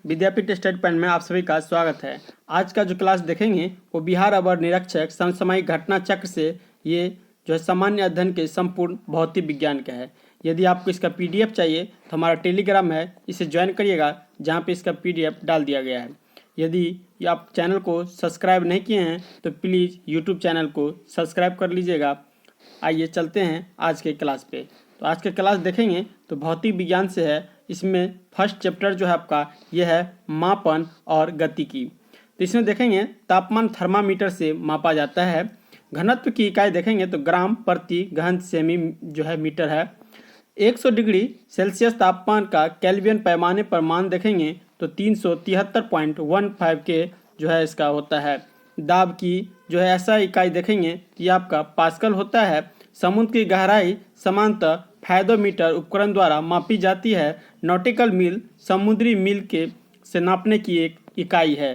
विद्यापीठ study point में आप सभी का स्वागत है। आज का जो क्लास देखेंगे वो बिहार अवर निरीक्षक समसामयिक घटना चक्र से ये जो है सामान्य अध्ययन के संपूर्ण भौतिक विज्ञान का है। यदि आपको इसका पीडीएफ चाहिए तो हमारा टेलीग्राम है, इसे ज्वाइन करिएगा जहाँ पे इसका पीडीएफ डाल दिया गया है। यदि आप चैनल को सब्सक्राइब नहीं किए हैं तो प्लीज़ यूट्यूब चैनल को सब्सक्राइब कर लीजिएगा। आइए चलते हैं आज के क्लास पे। तो आज के क्लास देखेंगे तो भौतिक विज्ञान से है। इसमें फर्स्ट चैप्टर जो है आपका यह है मापन और गतिकी। तो इसमें देखेंगे तापमान थर्मामीटर से मापा जाता है। घनत्व की इकाई देखेंगे तो ग्राम प्रति घन सेमी जो है मीटर है। 100 डिग्री सेल्सियस तापमान का केल्विन पैमाने पर मान देखेंगे तो 373.15 के जो है इसका होता है। दाब की जो है ऐसा इकाई देखेंगे ये आपका पास्कल होता है। समुद्र की गहराई समांतर फायदोमीटर उपकरण द्वारा मापी जाती है। नॉटिकल मील समुद्री मील के से नापने की एक इकाई है।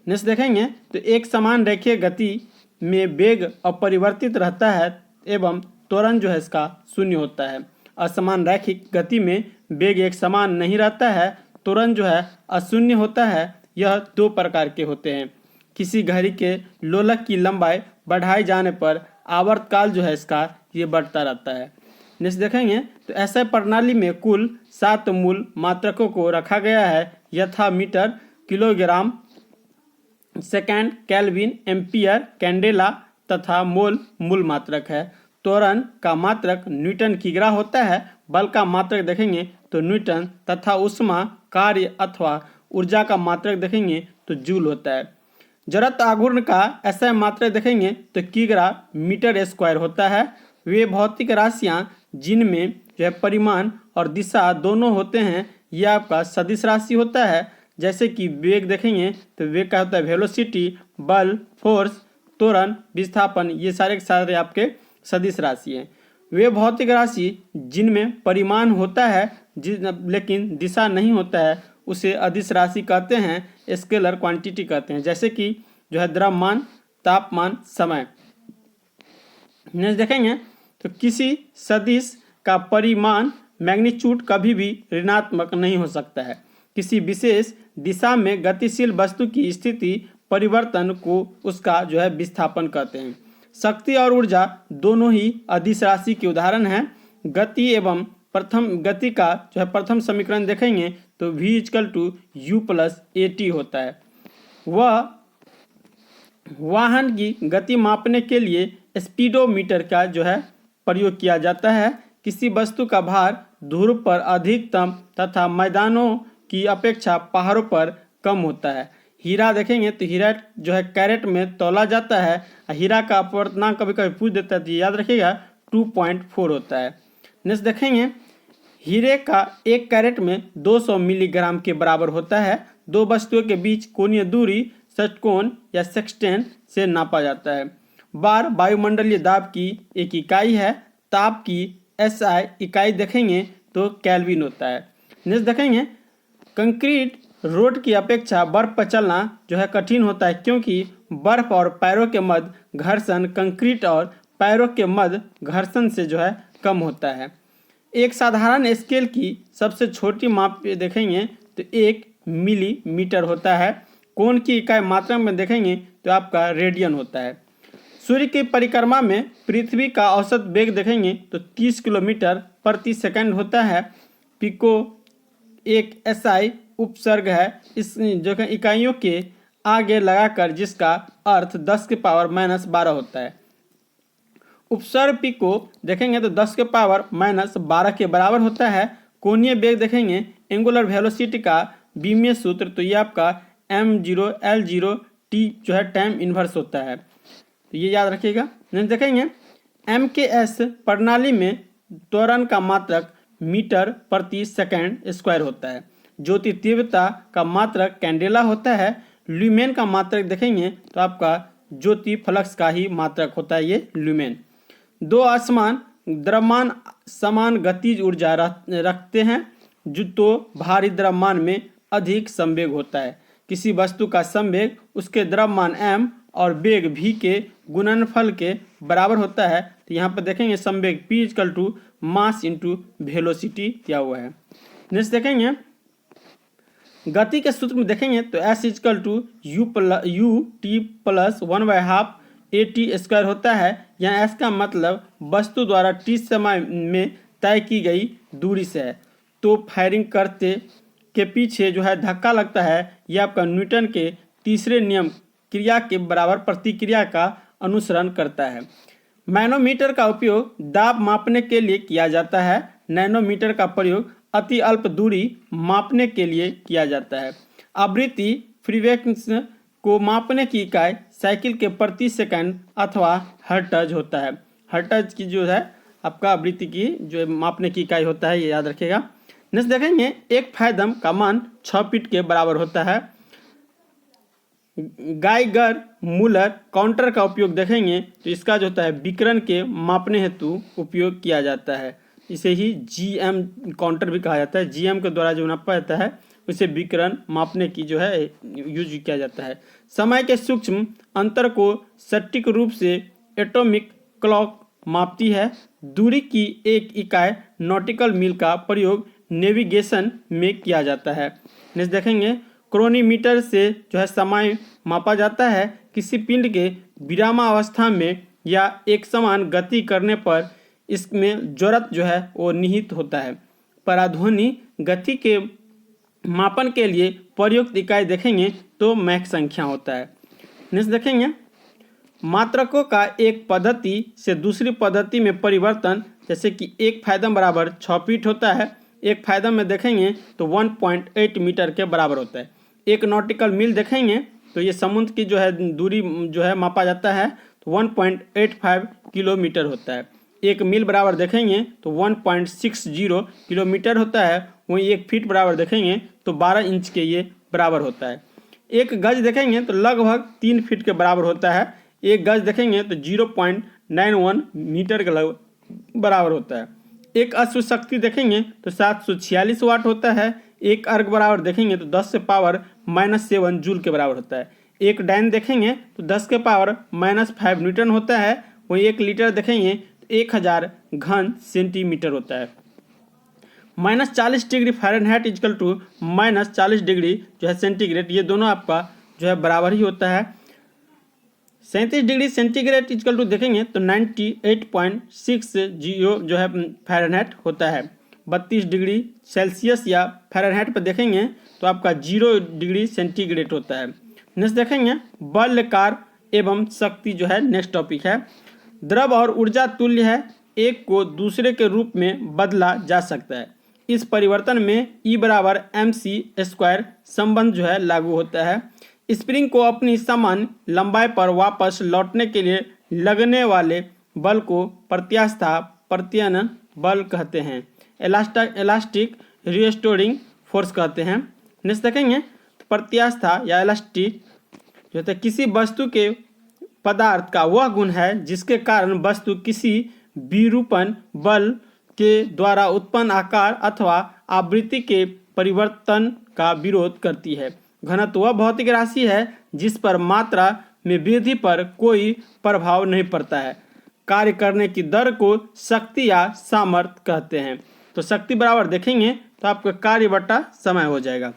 नेक्स्ट देखेंगे तो एक समान रेखीय गति में वेग अपरिवर्तित रहता है एवं त्वरण जो है इसका शून्य होता है। असमान रैखिक गति में वेग एक समान नहीं रहता है, त्वरण जो है अशून्य होता है। यह दो प्रकार के होते हैं। किसी घड़ी के लोलक की लंबाई बढ़ाए जाने पर आवर्तकाल जो है इसका ये बढ़ता रहता है। नेक्स्ट देखेंगे तो ऐसे प्रणाली में कुल 7 मूल मात्रकों को रखा गया है, यथा metre, kilogram, second, kelvin, ampere, candela तथा मोल मूल मात्रक है। त्वरण का मात्रक न्यूटन किग्रा होता है। बल का मात्रक देखेंगे तो न्यूटन तथा ऊष्मा कार्य अथवा ऊर्जा का मात्रक देखेंगे तो जूल होता है। जड़त्व आघूर्ण का ऐसा मात्रक देखेंगे तो किग्रा मीटर स्क्वायर होता है। वे भौतिक राशियां जिनमें जो है परिमाण और दिशा दोनों होते हैं यह आपका सदिश राशि होता है। जैसे कि वेग देखेंगे तो वेग का होता है वेलोसिटी, बल, फोर्स, त्वरण, विस्थापन, ये सारे के सारे आपके सदिश राशि हैं। वे भौतिक राशि जिनमें परिमाण होता है लेकिन दिशा नहीं होता है उसे अदिश राशि कहते हैं, स्केलर क्वांटिटी कहते हैं। जैसे कि जो है द्रव्यमान, तापमान, समय। नेक्स्ट देखेंगे तो किसी सदिश का परिमाण मैग्नीट्यूड कभी भी ऋणात्मक नहीं हो सकता है। किसी विशेष दिशा में गतिशील वस्तु की स्थिति परिवर्तन को उसका जो है विस्थापन कहते हैं। शक्ति और ऊर्जा दोनों ही अदिश राशि के उदाहरण हैं। गति एवं प्रथम गति का जो है प्रथम समीकरण देखेंगे तो v = u + at होता है। वह वाहन की गति मापने के लिए स्पीडोमीटर का जो है प्रयोग किया जाता है। किसी वस्तु का भार ध्रुव पर अधिकतम तथा मैदानों की अपेक्षा पहाड़ों पर कम होता है। हीरा देखेंगे तो हीरा जो है कैरेट में तौला जाता है। हीरा का अपवर्तनांक कभी कभी पूछ देता है तो याद रखिएगा 2.4 होता है। नेक्स्ट देखेंगे हीरे का 1 कैरेट में 200 मिलीग्राम के बराबर होता है। दो वस्तुओं के बीच कोणीय दूरी षटकोण या सेक्सटेंट से नापा जाता है। बार वायुमंडलीय दाब की एक इकाई है। ताप की SI इकाई देखेंगे तो केल्विन होता है। नेक्स्ट देखेंगे कंक्रीट रोड की अपेक्षा बर्फ पर चलना जो है कठिन होता है, क्योंकि बर्फ और पैरों के मध्य घर्षण कंक्रीट और पैरों के मध्य घर्षण से जो है कम होता है। एक साधारण स्केल की सबसे छोटी माप देखेंगे तो 1 मिलीमीटर होता है। कोण की इकाई मात्रक में देखेंगे तो आपका रेडियन होता है। सूर्य की परिक्रमा में पृथ्वी का औसत वेग देखेंगे तो 30 किलोमीटर प्रति सेकंड होता है। पिको एक SI उपसर्ग है इस जो इकाइयों के आगे लगाकर, जिसका अर्थ 10⁻⁻12 होता है। उपसर्ग पिको देखेंगे तो 10⁻⁻12 के बराबर होता है। कोणीय वेग देखेंगे एंगुलर वेलोसिटी का बीमीय सूत्र तो ये आपका m0L0t जो है टाइम इनवर्स होता है, तो ये याद रखिएगा। नेक्स्ट देखेंगे MKS प्रणाली में त्वरण का मात्रक मीटर प्रति सेकंड स्क्वायर होता है। ज्योति तीव्रता का मात्रक कैंडेला होता है। ल्यूमेन का मात्रक देखेंगे तो आपका ज्योति फ्लक्स का ही मात्रक होता है ये ल्यूमेन। दो असमान द्रव्यमान समान गतिज ऊर्जा रखते हैं जो तो भारी द्रव्यमान में अधिक संवेग होता है। किसी वस्तु का संवेग उसके द्रव्यमान m और वेग v के गुणनफल के बराबर होता है। तो यहाँ पर देखेंगे संवेग p = मास × वेलोसिटी दिया हुआ है। नेक्स्ट देखेंगे गति के सूत्र में देखेंगे तो S is equal to u t plus 1/2 AT² होता है। यहाँ S का मतलब वस्तु द्वारा t समय में तय की गई दूरी से है। तो फायरिंग करते के पीछे जो है धक्का लगता है, यह आपका न्यूटन के तीसरे नियम क्रिया के बराबर प्रतिक्रिया का अनुसरण करता है। मैनोमीटर का उपयोग दाब मापने के लिए किया जाता है। नैनोमीटर का प्रयोग अति अल्प दूरी मापने के लिए किया जाता है। आवृत्ति फ्रीक्वेंसी को मापने की इकाई साइकिल के प्रति सेकंड अथवा हर्ट्ज होता है। हर्ट्ज की जो है आपका आवृत्ति की जो मापने की इकाई होता है, ये याद रखिएगा। नेक्स्ट देखेंगे एक फायदम का मान 6 फीट के बराबर होता है। गाइगर मूलर काउंटर का उपयोग देखेंगे तो इसका जो होता है विकिरण के मापने हेतु उपयोग किया जाता है। इसे ही GM काउंटर भी कहा जाता है। GM के द्वारा जो नापा जाता है उसे विकिरण मापने की जो है यूज किया जाता है। समय के सूक्ष्म अंतर को सटीक रूप से एटॉमिक क्लॉक मापती है। दूरी की एक इकाई नॉटिकल मील का प्रयोग नेविगेशन में किया जाता है। नेक्स्ट देखेंगे क्रोनोमीटर से जो है समय मापा जाता है। किसी पिंड के विरामावस्था में या एक समान गति करने पर इसमें जड़त्व जो है वो निहित होता है। पराध्वनि गति के मापन के लिए प्रयुक्त इकाई देखेंगे तो मैक संख्या होता है। नेक्स्ट देखेंगे मात्रकों का एक पद्धति से दूसरी पद्धति में परिवर्तन, जैसे कि एक फायदम बराबर 6 फीट होता है। एक फायदम में देखेंगे तो 1.8 मीटर के बराबर होता है। एक नॉटिकल मील देखेंगे तो ये समुद्र की जो है दूरी जो है मापा जाता है तो 1.85 किलोमीटर होता है। एक मील बराबर देखेंगे तो 1.60 किलोमीटर होता है। वहीं एक फीट बराबर देखेंगे तो 12 इंच के ये बराबर होता है। एक गज देखेंगे तो लगभग 3 फीट के बराबर होता है। एक गज देखेंगे तो 0.91 मीटर के लगभग बराबर होता है। एक अश्व शक्ति देखेंगे तो 746 वाट होता है। एक अर्ग बराबर देखेंगे तो 10 से पावर -7 जूल के बराबर होता है। एक डायन देखेंगे तो 10 के पावर -5 न्यूटन होता है। वहीं 1 लीटर देखेंगे तो 1000 घन सेंटीमीटर होता है। -40 degree Fahrenheit equal to -40 degree जो है सेंटीग्रेड, ये दोनों आपका जो है बराबर ही होता है। 37 डिग्री सेंटीग्रेड इक्वल टू देखेंगे तो 98.60 जो है फ़ारेनहाइट होता है। 32 डिग्री सेल्सियस या फ़ारेनहाइट पर देखेंगे तो आपका 0 डिग्री सेंटीग्रेड होता है। नेक्स्ट देखेंगे बलकार एवं शक्ति जो है नेक्स्ट टॉपिक है। द्रव और ऊर्जा तुल्य है, एक को दूसरे के रूप में बदला जा सकता है। इस परिवर्तन में E बराबर mc² संबंध जो है लागू होता है। स्प्रिंग को अपनी समान लंबाई पर वापस लौटने के लिए लगने वाले बल को प्रत्यास्था प्रत्ययन बल कहते हैं। इलास्टिक रिस्टोरिंग फोर्स कहते हैं। नेक्स्ट देखेंगे प्रत्यास्था या इलास्टिक जो है किसी वस्तु के पदार्थ का वह गुण है जिसके कारण वस्तु किसी विरूपण बल के द्वारा उत्पन्न आकार अथवा आवृत्ति के परिवर्तन का विरोध करती है। घनत्व वह भौतिक राशि है जिस पर मात्रा में वृद्धि पर कोई प्रभाव नहीं पड़ता है। कार्य करने की दर को शक्ति या सामर्थ्य कहते हैं। तो शक्ति बराबर देखेंगे तो आपका कार्य बटा समय हो जाएगा।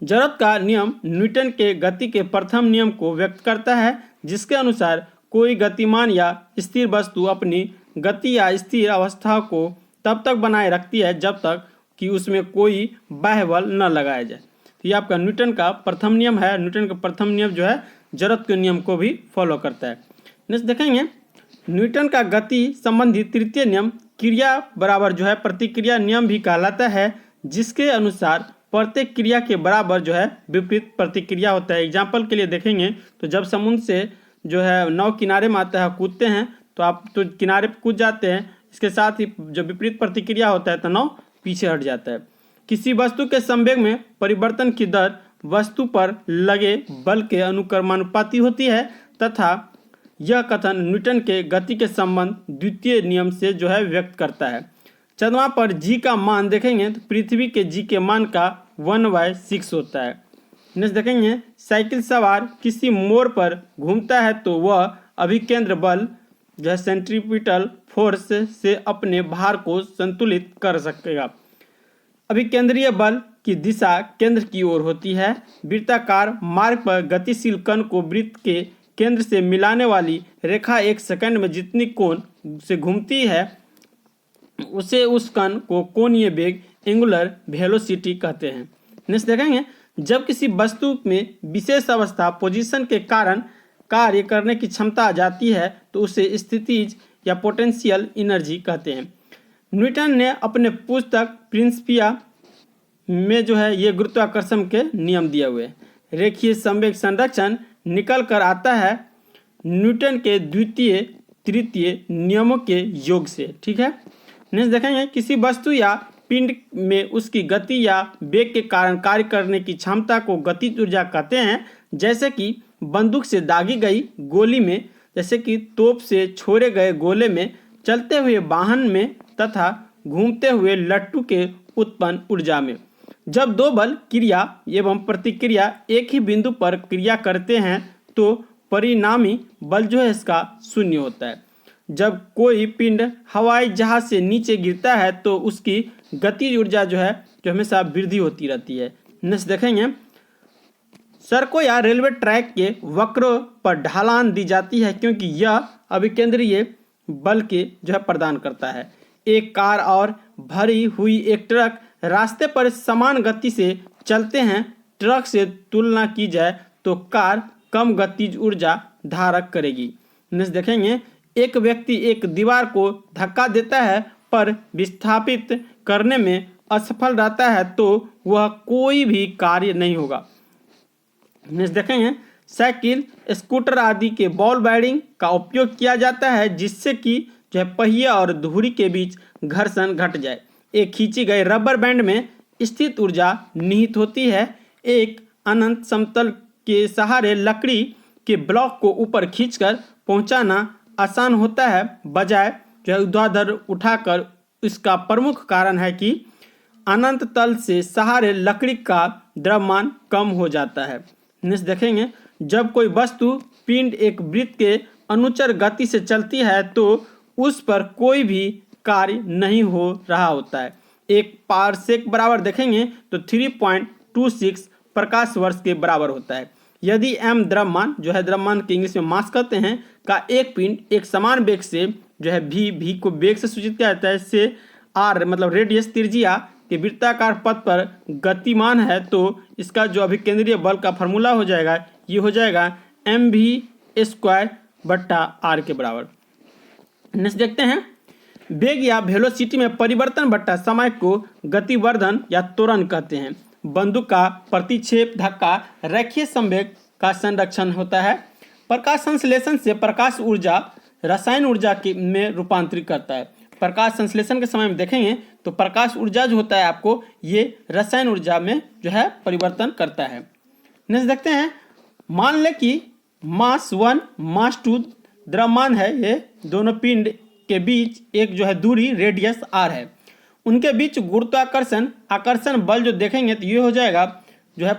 जड़त्व का नियम न्यूटन के गति के प्रथम नियम को व्यक्त करता है, जिसके अनुसार कोई गतिमान या स्थिर वस्तु अपनी गति या स्थिर अवस्था को तब तक बनाए रखती है जब तक कि उसमें कोई बाह्य बल न लगाया जाए। तो ये आपका न्यूटन का प्रथम नियम है। न्यूटन का प्रथम नियम जो है जड़त्व के नियम को भी फॉलो करता है। नेक्स्ट देखेंगे न्यूटन का गति संबंधी तृतीय नियम क्रिया बराबर जो है प्रतिक्रिया नियम भी कहलाता है, जिसके अनुसार प्रत्येक क्रिया के बराबर जो है विपरीत प्रतिक्रिया होता है। एग्जाम्पल के लिए देखेंगे तो जब समुद्र से जो है नाव किनारे में आता है, कूदते हैं तो आप तो किनारे पर कूद जाते हैं, इसके साथ ही जब विपरीत प्रतिक्रिया होता है तो नाव पीछे हट जाता है। किसी वस्तु के संवेग में परिवर्तन की दर वस्तु पर लगे बल के अनुक्रमानुपाती होती है तथा यह कथन न्यूटन के गति के संबंध द्वितीय नियम से जो है व्यक्त करता है। चंद्रमा पर जी का मान देखेंगे तो पृथ्वी के जी के मान का 1/6 होता है। नेक्स्ट देखेंगे साइकिल सवार किसी मोड़ पर घूमता है तो वह अभिकेंद्र बल जो है सेंट्रीपिटल फोर्स से अपने भार को संतुलित कर सकेगा। अभिकेंद्रीय बल की दिशा केंद्र की ओर होती है। वृत्ताकार मार्ग पर गतिशील कण को वृत्त के केंद्र से मिलाने वाली रेखा एक सेकंड में जितनी कोण से घूमती है उसे उस कण को कोणीय वेग एंगुलर वेलोसिटी कहते हैं। नेक्स्ट देखेंगे, जब किसी वस्तु में विशेष अवस्था पोजीशन के कारण कार्य करने की क्षमता आ जाती है तो उसे स्थितिज या पोटेंशियल एनर्जी कहते हैं। न्यूटन ने अपने पुस्तक प्रिंसिपिया में ये गुरुत्वाकर्षण के नियम दिए हुए हैं। रेखीय संवेग संरक्षण निकल कर आता है न्यूटन के द्वितीय तृतीय नियमों के योग से। ठीक है, नेक्स्ट देखेंगे, किसी वस्तु या पिंड में उसकी गति या वेग के कारण कार्य करने की क्षमता को गतिज ऊर्जा कहते हैं। जैसे कि बंदूक से दागी गई गोली में, जैसे कि तोप से छोड़े गए गोले में, चलते हुए वाहन में तथा घूमते हुए लट्टू के उत्पन्न ऊर्जा में। जब दो बल क्रिया एवं प्रतिक्रिया एक ही बिंदु पर क्रिया करते हैं तो परिणामी बल इसका शून्य होता है। जब कोई पिंड हवाई जहाज से नीचे गिरता है तो उसकी गतिज ऊर्जा जो हमेशा वृद्धि होती रहती है। नेक्स्ट देखेंगे, सड़कों या रेलवे ट्रैक के वक्रों पर ढलान दी जाती है क्योंकि यह अभिकेंद्रीय बल के प्रदान करता है। एक कार और भरी हुई एक ट्रक रास्ते पर समान गति से चलते हैं। ट्रक से तुलना की जाए तो कार कम गतिज ऊर्जा धारक करेगी। नेक्स्ट देखेंगे, एक व्यक्ति एक दीवार को धक्का देता है पर विस्थापित करने में असफल रहता है तो वह कोई भी कार्य नहीं होगा। नेक्स्ट देखेंगे, साइकिल स्कूटर आदि के बॉल बेयरिंग का उपयोग किया जाता है जिससे कि पहिए और धुरी के बीच घर्षण घट जाए। एक खींची गई रबर बैंड में स्थित ऊर्जा निहित होती है। एक अनंत समतल के सहारे लकड़ी के ब्लॉक को ऊपर खींचकर पहुंचाना आसान होता है बजाय ऊर्ध्वाधर उठाकर। इसका प्रमुख कारण है कि अनंत तल से सहारे लकड़ी का द्रव्यमान कम हो जाता है। नेक्स्ट देखेंगे, जब कोई वस्तु पिंड एक वृत्त के अनुचर गति से चलती है तो उस पर कोई भी कार्य नहीं हो रहा होता है। एक पारसेक बराबर देखेंगे तो 3.26 प्रकाश वर्ष के बराबर होता है। यदि m द्रव्यमान द्रव्यमान के इंग्लिश में मास कहते हैं का एक पिंड एक समान वेग से v को वेग से सूचित किया जाता है, इससे r मतलब रेडियस त्रिज्या के वृत्ताकार पथ पर गतिमान है तो इसका अभिकेंद्रीय बल का फॉर्मूला हो जाएगा, ये हो जाएगा mv²/r के बराबर। नेक्स्ट देखते हैं, वेग या वेलोसिटी में परिवर्तन बट्टा समय को गतिवर्धन या त्वरण कहते हैं। बंदूक का प्रतिक्षेप धक्का रेखीय संवेग का संरक्षण होता है। प्रकाश संश्लेषण से प्रकाश ऊर्जा रसायन ऊर्जा में रूपांतरित करता है। प्रकाश संश्लेषण के समय में देखेंगे तो प्रकाश ऊर्जा होता है आपको ये रसायन ऊर्जा में परिवर्तन करता है। नेक्स्ट देखते हैं, मान लें कि मास 1 मास 2 द्रव्यमान है, ये दोनों पिंड के बीच एक दूरी रेडियस r है। उनके बीच गुरुत्वाकर्षण आकर्षण बल देखेंगे तो ये हो जाएगा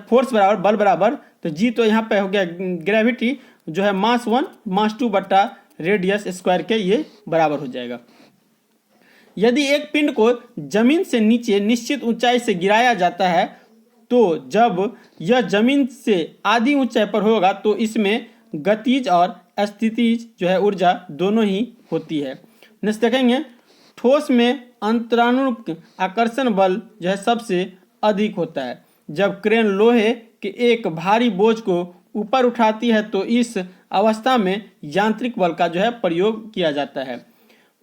फोर्स बराबर बल बराबर, तो जी तो यहाँ पे हो गया ग्रेविटी मास 1 मास 2 बट्टा रेडियस स्क्वायर के ये बराबर हो जाएगा। यदि एक पिंड को जमीन से नीचे निश्चित ऊंचाई से गिराया जाता है तो जब यह जमीन से आधी ऊंचाई पर होगा तो इसमें गतिज और स्थितिज ऊर्जा दोनों ही होती है। नेक्स्ट देखेंगे, ठोस में अंतरानुरूप आकर्षण बल सबसे अधिक होता है। जब क्रेन लोहे के एक भारी बोझ को ऊपर उठाती है तो इस अवस्था में यांत्रिक बल का प्रयोग किया जाता है।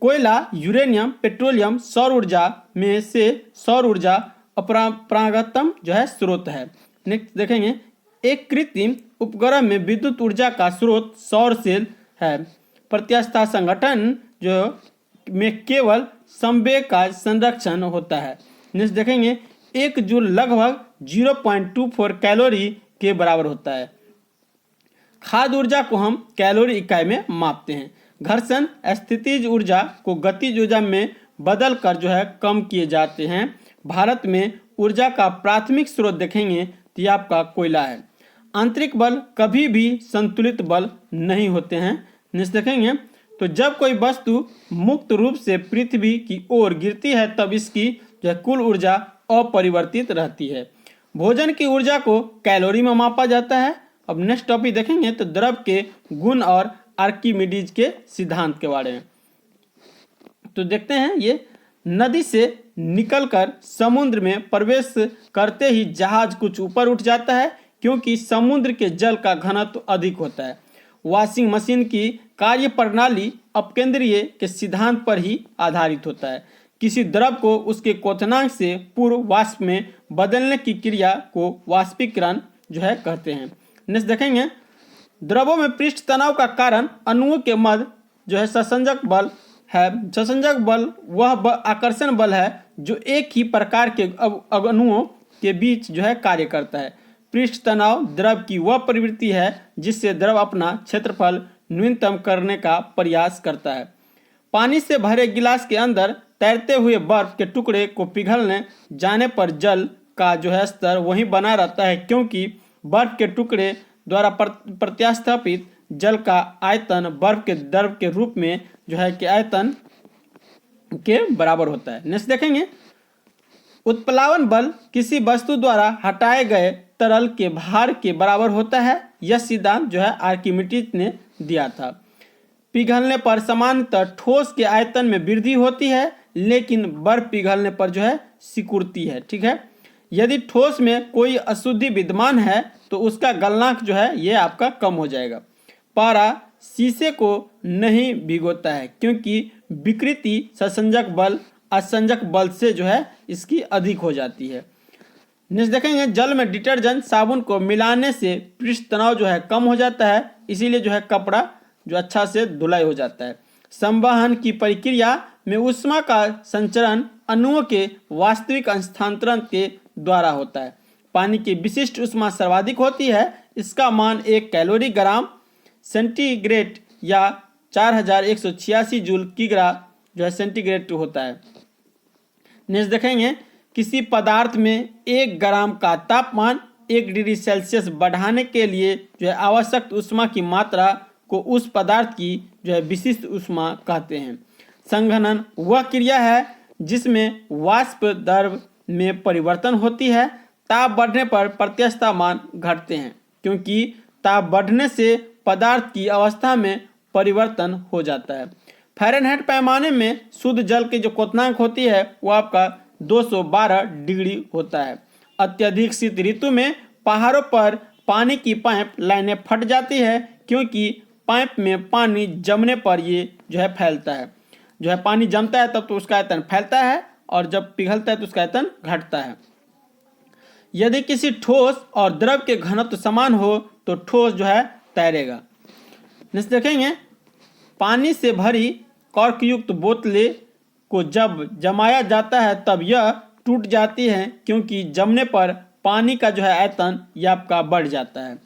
कोयला, यूरेनियम, पेट्रोलियम, सौर ऊर्जा में से सौर ऊर्जा अपरागतम स्रोत है। नेक्स्ट देखेंगे, एक कृत्रिम उपग्रह में विद्युत ऊर्जा का स्रोत सौर सेल है। प्रत्यास्था संगठन में केवल संवेग का संरक्षण होता है। नेक्स्ट देखेंगे, 1 जूल लगभग 0.24 कैलोरी के बराबर होता है। खाद्य ऊर्जा को हम कैलोरी इकाई में मापते हैं। घर्षण स्थितिज ऊर्जा को गतिज ऊर्जा में बदल कर कम किए जाते हैं। भारत में ऊर्जा का प्राथमिक स्रोत देखेंगे तो ये आपका कोयला है। आंतरिक बल कभी भी संतुलित बल नहीं होते हैं। नेक्स्ट देखेंगे, तो जब कोई वस्तु मुक्त रूप से पृथ्वी की ओर गिरती है तब इसकी कुल ऊर्जा अपरिवर्तित रहती है। भोजन की ऊर्जा को कैलोरी में मापा जाता है। अब नेक्स्ट टॉपिक देखेंगे तो द्रव के गुण और आर्किमिडीज के सिद्धांत के बारे में। तो देखते हैं, ये नदी से निकलकर समुद्र में प्रवेश करते ही जहाज कुछ ऊपर उठ जाता है, क्योंकि समुद्र के जल का घनत्व अधिक होता है। वॉशिंग मशीन की कार्य प्रणाली अपकेंद्रीय के सिद्धांत पर ही आधारित होता है। किसी द्रव को उसके क्वथनांक से पूर्व वाष्प में बदलने की क्रिया को वाष्पीकरण कहते हैं। नेक्स्ट देखेंगे, द्रवों में पृष्ठ तनाव का कारण अणुओं के मध्य ससंजक बल है। ससंजक बल वह आकर्षण बल है जो एक ही प्रकार के अणुओं के बीच कार्य करता है। पृष्ठ तनाव द्रव की वह प्रवृत्ति है जिससे द्रव अपना क्षेत्रफल न्यूनतम करने का प्रयास करता है। पानी से भरे गिलास के अंदर तैरते हुए बर्फ के टुकड़े को पिघलने जाने पर जल का स्तर वहीं बना रहता है, क्योंकि बर्फ के टुकड़े द्वारा प्रत्यास्थापित जल का आयतन बर्फ के द्रव के रूप में कि आयतन के बराबर होता है। नेक्स्ट देखेंगे, उत्प्लावन बल किसी वस्तु द्वारा हटाए गए तरल के भार के बराबर होता है। यह सिद्धांत आर्किमिडीज ने दिया था। पिघलने पर सामान्यतः ठोस के आयतन में वृद्धि होती है, लेकिन बर्फ पिघलने पर सिकुड़ती है। ठीक है, यदि ठोस में कोई अशुद्धि विद्यमान है तो उसका गलनांक ये आपका कम हो जाएगा। पारा शीशे को नहीं भिगोता है, क्योंकि विकृति ससंजक बल असंजक बल से इसकी अधिक हो जाती है। नेक्स्ट देखेंगे, जल में डिटर्जेंट साबुन को मिलाने से पृष्ठ तनाव कम हो जाता है, इसीलिए कपड़ा अच्छा से धुलाई हो जाता है। संवहन की प्रक्रिया में ऊष्मा का संचरण अणुओं के वास्तविक स्थानांतरण के द्वारा होता है। पानी की विशिष्ट ऊष्मा सर्वाधिक होती है। इसका मान 1 कैलोरी ग्राम सेंटीग्रेड या 4186 जूल किग्रा सेंटीग्रेड होता है। नेक्स्ट देखेंगे, किसी पदार्थ में 1 ग्राम का तापमान 1 डिग्री सेल्सियस बढ़ाने के लिए आवश्यक ऊष्मा की मात्रा को उस पदार्थ की विशिष्ट ऊष्मा कहते हैं। संघनन वह क्रिया है जिसमें वाष्प द्रव में परिवर्तन होती है। ताप बढ़ने पर प्रत्यास्थ मान घटते हैं, क्योंकि ताप बढ़ने से पदार्थ की अवस्था में परिवर्तन हो जाता है। फ़ारेनहाइट पैमाने में शुद्ध जल की जो क्वथनांक होती है वो आपका 212 डिग्री होता है। अत्यधिक शीत ऋतु में पहाड़ों पर पानी की पाइप लाइनें फट जाती है, क्योंकि पाइप में पानी जमने पर ये फैलता है। पानी जमता है तब तो उसका आयतन फैलता है, और जब पिघलता है तो उसका आयतन घटता है। यदि किसी ठोस और द्रव के घनत्व समान हो तो ठोस तैरेगा। नेक्स्ट देखेंगे, पानी से भरी कॉर्कयुक्त बोतलें को जब जमाया जाता है तब यह टूट जाती है, क्योंकि जमने पर पानी का आयतन यह आपका बढ़ जाता है।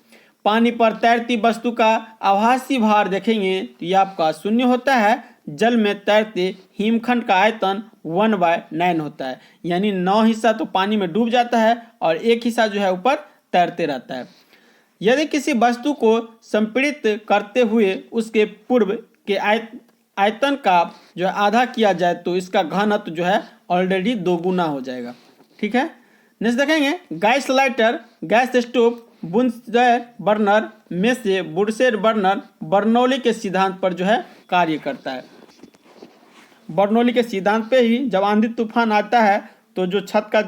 पानी पर तैरती वस्तु का आभासी भार देखेंगे तो यह आपका 0 होता है। जल में तैरते हिमखंड का आयतन 1/9 होता है, यानी 9 हिस्सा तो पानी में डूब जाता है और 1 हिस्सा ऊपर तैरते रहता है। यदि किसी वस्तु को संपीड़ित करते हुए उसके पूर्व के आयतन का आधा किया जाए तो इसका घनत्व ऑलरेडी 2 गुना हो जाएगा। ठीक है, नेक्स्ट देखेंगे, gas lighter gas stove Bunsen burner में से बुन्सेन बर्नर बर्नौली के सिद्धांत पर कार्य करता है। बर्नौली के सिद्धांत पे ही जब आंधी तूफान आता है तो जो छत का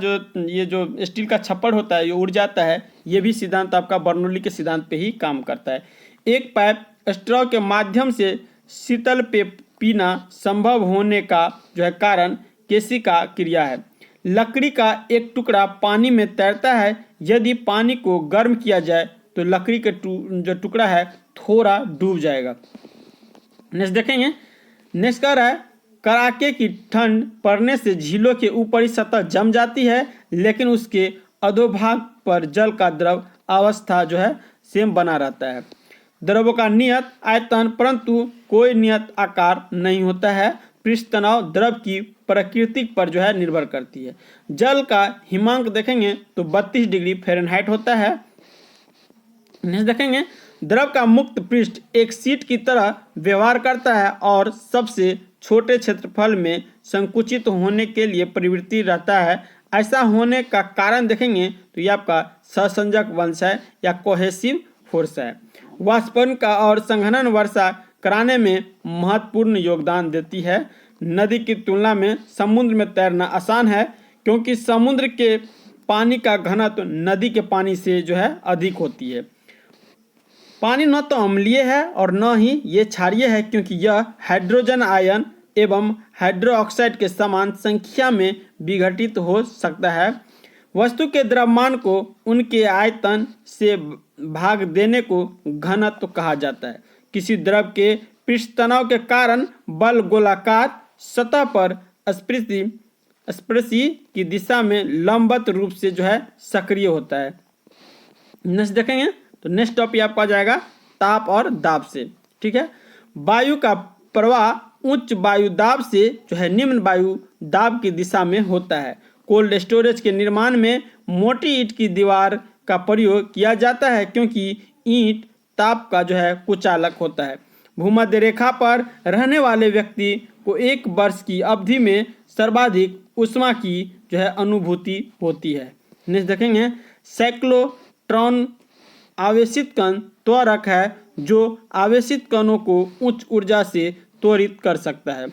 ये जो स्टील का छप्पड़ होता है ये उड़ जाता है। ये भी सिद्धांत आपका बर्नौली के सिद्धांत पे ही काम करता है। एक पाइप स्ट्रॉ के माध्यम से शीतल पे पीना संभव होने का कारण केशिका क्रिया है। लकड़ी का एक टुकड़ा पानी में तैरता है। यदि पानी को गर्म किया जाए तो लकड़ी का जो टुकड़ा है थोड़ा डूब जाएगा। नेक्स्ट देखेंगे, नेक्स्ट कह रहा है, कड़ाके की ठंड पड़ने से झीलों के ऊपरी सतह जम जाती है, लेकिन उसके अधोभाग पर जल का द्रव अवस्था सेम बना रहता है। द्रवों का नियत आयतन परंतु कोई नियत आकार नहीं होता है। पृष्ठ तनाव द्रव की प्रकृति पर निर्भर करती है। जल का हिमांक देखेंगे तो 32 डिग्री फ़ारेनहाइट होता है। नेक्स्ट देखेंगे, द्रव का मुक्त पृष्ठ एक शीट की तरह व्यवहार करता है और सबसे छोटे क्षेत्रफल में संकुचित होने के लिए प्रवृत्ति रहता है। ऐसा होने का कारण देखेंगे तो ये आपका सहसंजक वंश है या कोहेसिव फोर्स है। वाष्पन का और संघनन वर्षा कराने में महत्वपूर्ण योगदान देती है। नदी की तुलना में समुद्र में तैरना आसान है क्योंकि समुद्र के पानी का घनत्व नदी के पानी से जो है अधिक होती है। पानी न तो अम्लीय है और न ही ये क्षारीय है क्योंकि यह हाइड्रोजन आयन एवं हाइड्रोक्साइड के समान संख्या में विघटित हो सकता है। वस्तु के द्रव्यमान को उनके आयतन से भाग देने को घनत्व कहा जाता है। किसी द्रव के पृष्ठ तनाव के कारण बल गोलाकार सतह पर स्पर्शी की दिशा में लंबवत रूप से जो है सक्रिय होता है। नेक्स्ट देखेंगे तो नेक्स्ट टॉपिक आपका आ जाएगा ताप और दाब से। ठीक है, वायु का प्रवाह उच्च वायु दाब से जो है निम्न वायु दाब की दिशा में होता है। कोल्ड स्टोरेज के निर्माण में मोटी ईंट की दीवार का प्रयोग किया जाता है क्योंकि ईंट ताप का जो है कुचालक होता है। भूमध्य रेखा पर रहने वाले व्यक्ति को एक वर्ष की अवधि में सर्वाधिक ऊष्मा की जो है अनुभूति होती है। नेक्स्ट देखेंगे साइक्लोट्रॉन आवेशित कण त्वरक है जो आवेशित कणों को उच्च ऊर्जा से त्वरित कर सकता है।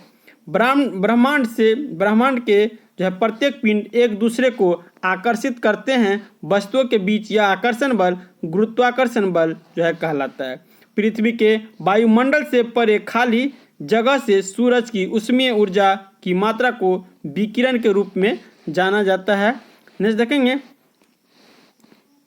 ब्रह्मांड के जो है प्रत्येक पिंड एक दूसरे को आकर्षित करते हैं। वस्तुओं के बीच यह आकर्षण बल गुरुत्वाकर्षण बल जो है कहलाता है। पृथ्वी के वायुमंडल से परे खाली जगह से सूरज की ऊष्मीय ऊर्जा की मात्रा को विकिरण के रूप में जाना जाता है। नेक्स्ट देखेंगे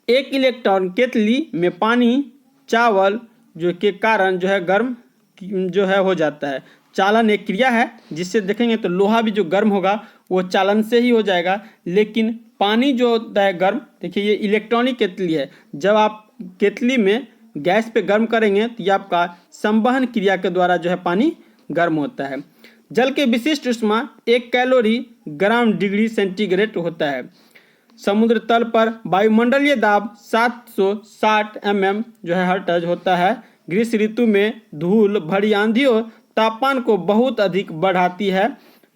एक इलेक्ट्रॉन केतली में पानी चावल जो के कारण जो है गर्म जो है हो जाता है। चालन एक क्रिया है जिससे देखेंगे तो लोहा भी जो गर्म होगा वो चालन से ही हो जाएगा, लेकिन पानी जो होता है गर्म, देखिए ये इलेक्ट्रॉनिक केतली है। जब आप केतली में गैस पे गर्म करेंगे तो ये आपका संवहन क्रिया के द्वारा जो है पानी गर्म होता है। जल के विशिष्ट ऊष्मा 1 कैलोरी ग्राम डिग्री सेंटीग्रेड होता है। समुद्र तल पर वायुमंडलीय दाब 760 जो है हर्ट्ज होता है। ग्रीष्म ऋतु में धूल भरी आंधियों तापमान को बहुत अधिक बढ़ाती है।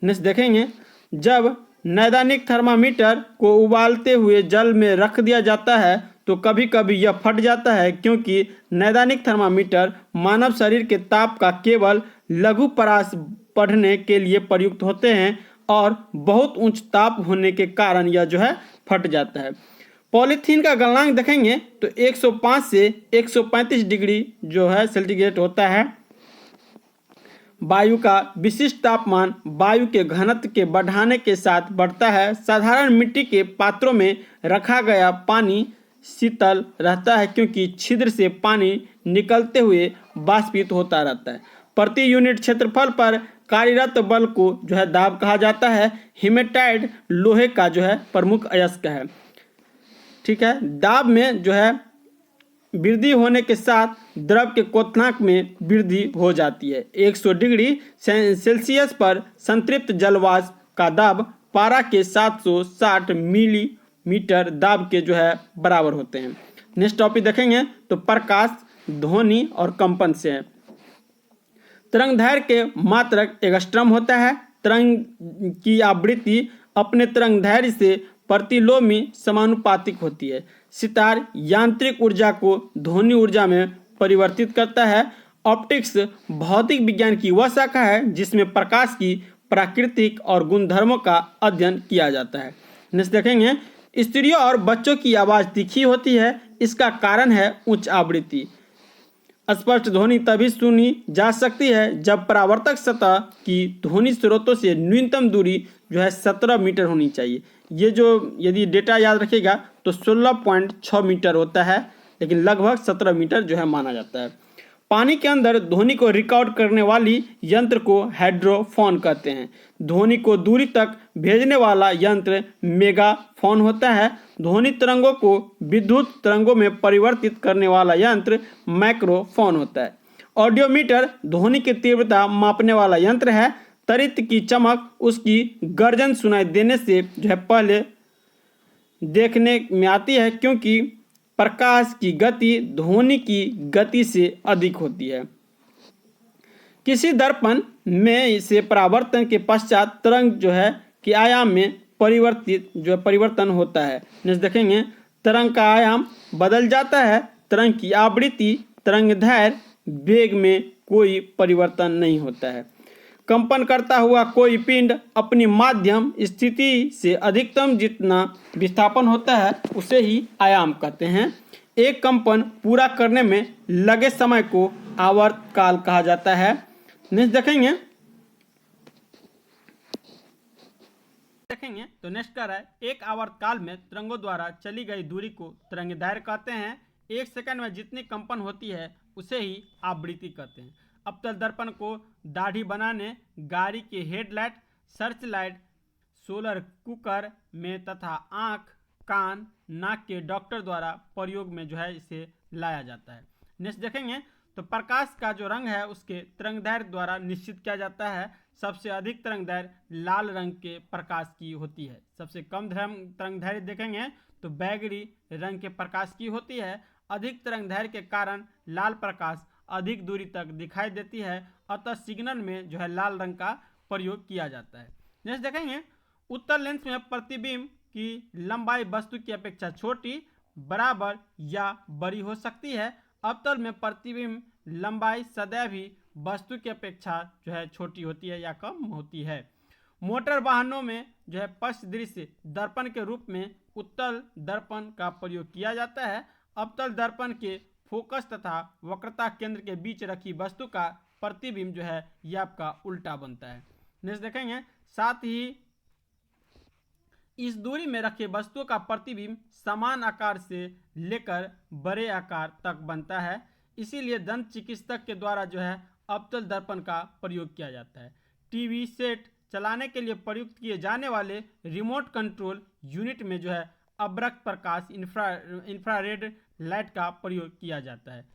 नेक्स्ट देखेंगे जब नैदानिक थर्मामीटर को उबालते हुए जल में रख दिया जाता है तो कभी कभी यह फट जाता है क्योंकि नैदानिक थर्मामीटर मानव शरीर के ताप का केवल लघु परास पढ़ने के लिए प्रयुक्त होते हैं और बहुत उच्च ताप होने के कारण यह जो है फट जाता है। पॉलीथीन का गलनांक देखेंगे तो 105 से 135 डिग्री जो है सेंटीग्रेड होता है। वायु का विशिष्ट तापमान वायु के घनत्व के बढ़ाने के साथ बढ़ता है। साधारण मिट्टी के पात्रों में रखा गया पानी शीतल रहता है क्योंकि छिद्र से पानी निकलते हुए वाष्पित होता रहता है। प्रति यूनिट क्षेत्रफल पर कार्यरत बल को जो है दाब कहा जाता है। हेमेटाइट लोहे का जो है प्रमुख अयस्क है। ठीक है, दाब में जो है वृद्धि होने के साथ द्रव के क्वथनांक में वृद्धि हो जाती है। 100 डिग्री सेल्सियस पर संतृप्त जलवाष्प का दाब पारा के 760 मिलीमीटर दाब के जो है बराबर होते हैं। नेक्स्ट टॉपिक देखेंगे तो प्रकाश, ध्वनि और कंपन से है। तरंगदैर्घ्य के मात्रक एंगस्ट्रम होता है। तरंग की आवृत्ति अपने तरंगदैर्घ्य से प्रतिलोमी समानुपातिक होती है। सितार यांत्रिक ऊर्जा को ध्वनि ऊर्जा में परिवर्तित करता है। ऑप्टिक्स भौतिक विज्ञान की वह शाखा है जिसमें प्रकाश की प्राकृतिक और गुणधर्मों का अध्ययन किया जाता है। नेक्स्ट देखेंगे स्त्रियों और बच्चों की आवाज़ तीखी होती है। इसका कारण है उच्च आवृत्ति। स्पष्ट ध्वनि तभी सुनी जा सकती है जब परावर्तक सतह की ध्वनि स्रोतों से न्यूनतम दूरी जो है 17 मीटर होनी चाहिए। ये जो यदि डेटा याद रखिएगा तो 16.6 मीटर होता है, लेकिन लगभग 17 मीटर जो है माना जाता है। पानी के अंदर ध्वनि को रिकॉर्ड करने वाली यंत्र को हाइड्रोफोन कहते हैं। ध्वनि को दूरी तक भेजने वाला यंत्र मेगाफोन होता है। ध्वनि तरंगों को विद्युत तरंगों में परिवर्तित करने वाला यंत्र माइक्रोफोन होता है। ऑडियोमीटर ध्वनि की तीव्रता मापने वाला यंत्र है। तरित की चमक उसकी गर्जन सुनाई देने से जो है पहले देखने में आती है क्योंकि प्रकाश की गति ध्वनि की गति से अधिक होती है। किसी दर्पण में से परावर्तन के पश्चात तरंग जो है कि आयाम में परिवर्तन होता है। नेक्स्ट देखेंगे तरंग का आयाम बदल जाता है, तरंग की आवृत्ति, तरंग दैर्घ्य, वेग में कोई परिवर्तन नहीं होता है। कंपन करता हुआ कोई पिंड अपनी माध्यम स्थिति से अधिकतम जितना विस्थापन होता है उसे ही आयाम कहते हैं। एक कंपन पूरा करने में लगे समय को आवर्तकाल कहा जाता है। नेक्स्ट देखेंगे तो नेक्स्ट कह रहा है एक आवर्तकाल में तरंगों द्वारा चली गई दूरी को तरंग दैर्घ्य कहते हैं। एक सेकंड में जितनी कंपन होती है उसे ही आवृत्ति कहते हैं। अवतल दर्पण को दाढ़ी बनाने, गाड़ी के headlight, search light, solar cooker में तथा आँख, कान, नाक के डॉक्टर द्वारा प्रयोग में इसे लाया जाता है। नेक्स्ट देखेंगे तो प्रकाश का जो रंग है उसके तरंगदैर्घ्य द्वारा निश्चित किया जाता है। सबसे अधिक तरंगदैर्घ्य लाल रंग के प्रकाश की होती है। सबसे कम तरंगदैर्घ्य देखेंगे तो बैगनी रंग के प्रकाश की होती है। अधिक तरंगदैर्घ्य के कारण लाल प्रकाश अधिक दूरी तक दिखाई देती है, अतः सिग्नल में लाल रंग का प्रयोग किया जाता है। नेक्स्ट देखेंगे उत्तल लेंस में प्रतिबिंब की लंबाई वस्तु की अपेक्षा छोटी, बराबर या बड़ी हो सकती है। अवतल में प्रतिबिंब लंबाई सदैव ही वस्तु की अपेक्षा छोटी होती है या कम होती है। मोटर वाहनों में पश्च दृश्य दर्पण के रूप में उत्तल दर्पण का प्रयोग किया जाता है। अवतल दर्पण के फोकस तथा वक्रता केंद्र के बीच रखी वस्तु का प्रतिबिंब ये आपका उल्टा बनता है। नेक्स्ट देखेंगे साथ ही इस दूरी में रखे वस्तुओं का प्रतिबिंब समान आकार से लेकर बड़े आकार तक बनता है। इसीलिए दंत चिकित्सक के द्वारा अवतल दर्पण का प्रयोग किया जाता है। टीवी सेट चलाने के लिए प्रयुक्त किए जाने वाले रिमोट कंट्रोल यूनिट में अवरक्त प्रकाश इंफ्रारेड लाइट का प्रयोग किया जाता है।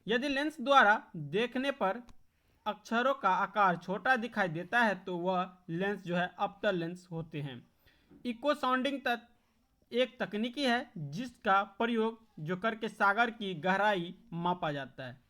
यदि लेंस द्वारा देखने पर अक्षरों का आकार छोटा दिखाई देता है तो वह लेंस अवतल लेंस होते हैं। इको साउंडिंग एक तकनीकी है जिसका प्रयोग करके सागर की गहराई मापा जाता है।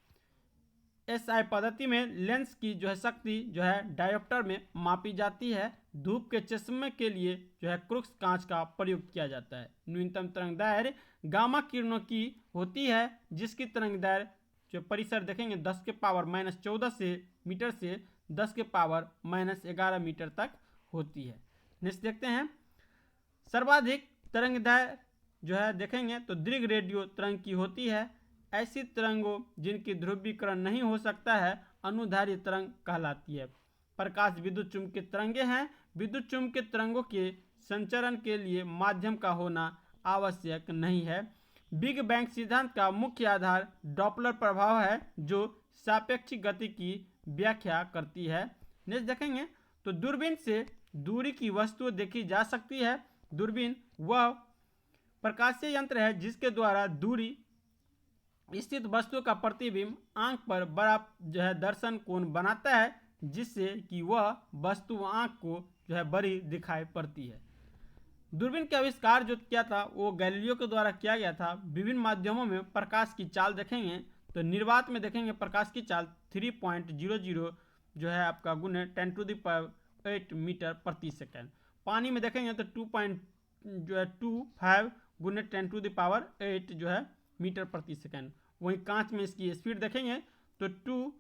एसआई पद्धति में लेंस की शक्ति डायोप्टर में मापी जाती है। धूप के चश्मे के लिए क्रूक्स कांच का प्रयोग किया जाता है। न्यूनतम तरंगदैर्घ्य गामा किरणों की होती है जिसकी तरंगदैर्घ्य परिसर देखेंगे 10 के पावर -14 से मीटर से 10 के पावर -11 मीटर तक होती है। नेक्स्ट देखते हैं सर्वाधिक तरंगदैर्घ्य देखेंगे तो दीर्घ रेडियो तरंग की होती है। ऐसी तरंगों जिनकी ध्रुवीकरण नहीं हो सकता है अनुधारी तरंग कहलाती है। प्रकाश विद्युत चुम्बकीय तरंगे हैं। विद्युत चुम्बकीय तरंगों के संचरण के लिए माध्यम का होना आवश्यक नहीं है। बिग बैंग सिद्धांत का मुख्य आधार डॉपलर प्रभाव है जो सापेक्षिक गति की व्याख्या करती है। नेक्स्ट देखेंगे तो दूरबीन से दूरी की वस्तु देखी जा सकती है। दूरबीन वह प्रकाशीय यंत्र है जिसके द्वारा दूरी स्थित वस्तु का प्रतिबिंब आंख पर बड़ा दर्शन कोण बनाता है जिससे कि वह वस्तु आंख को बड़ी दिखाई पड़ती है। दूरबीन का आविष्कार किया था वो गैलीलियो के द्वारा किया गया था। विभिन्न माध्यमों में प्रकाश की चाल देखेंगे तो निर्वात में देखेंगे प्रकाश की चाल 3.00 आपका गुने 10⁸ मीटर प्रति सेकेंड। पानी में देखेंगे तो 2.25 गुने 10⁸ मीटर प्रति सेकेंड। वहीं कांच में इसकी स्पीड देखेंगे तो 2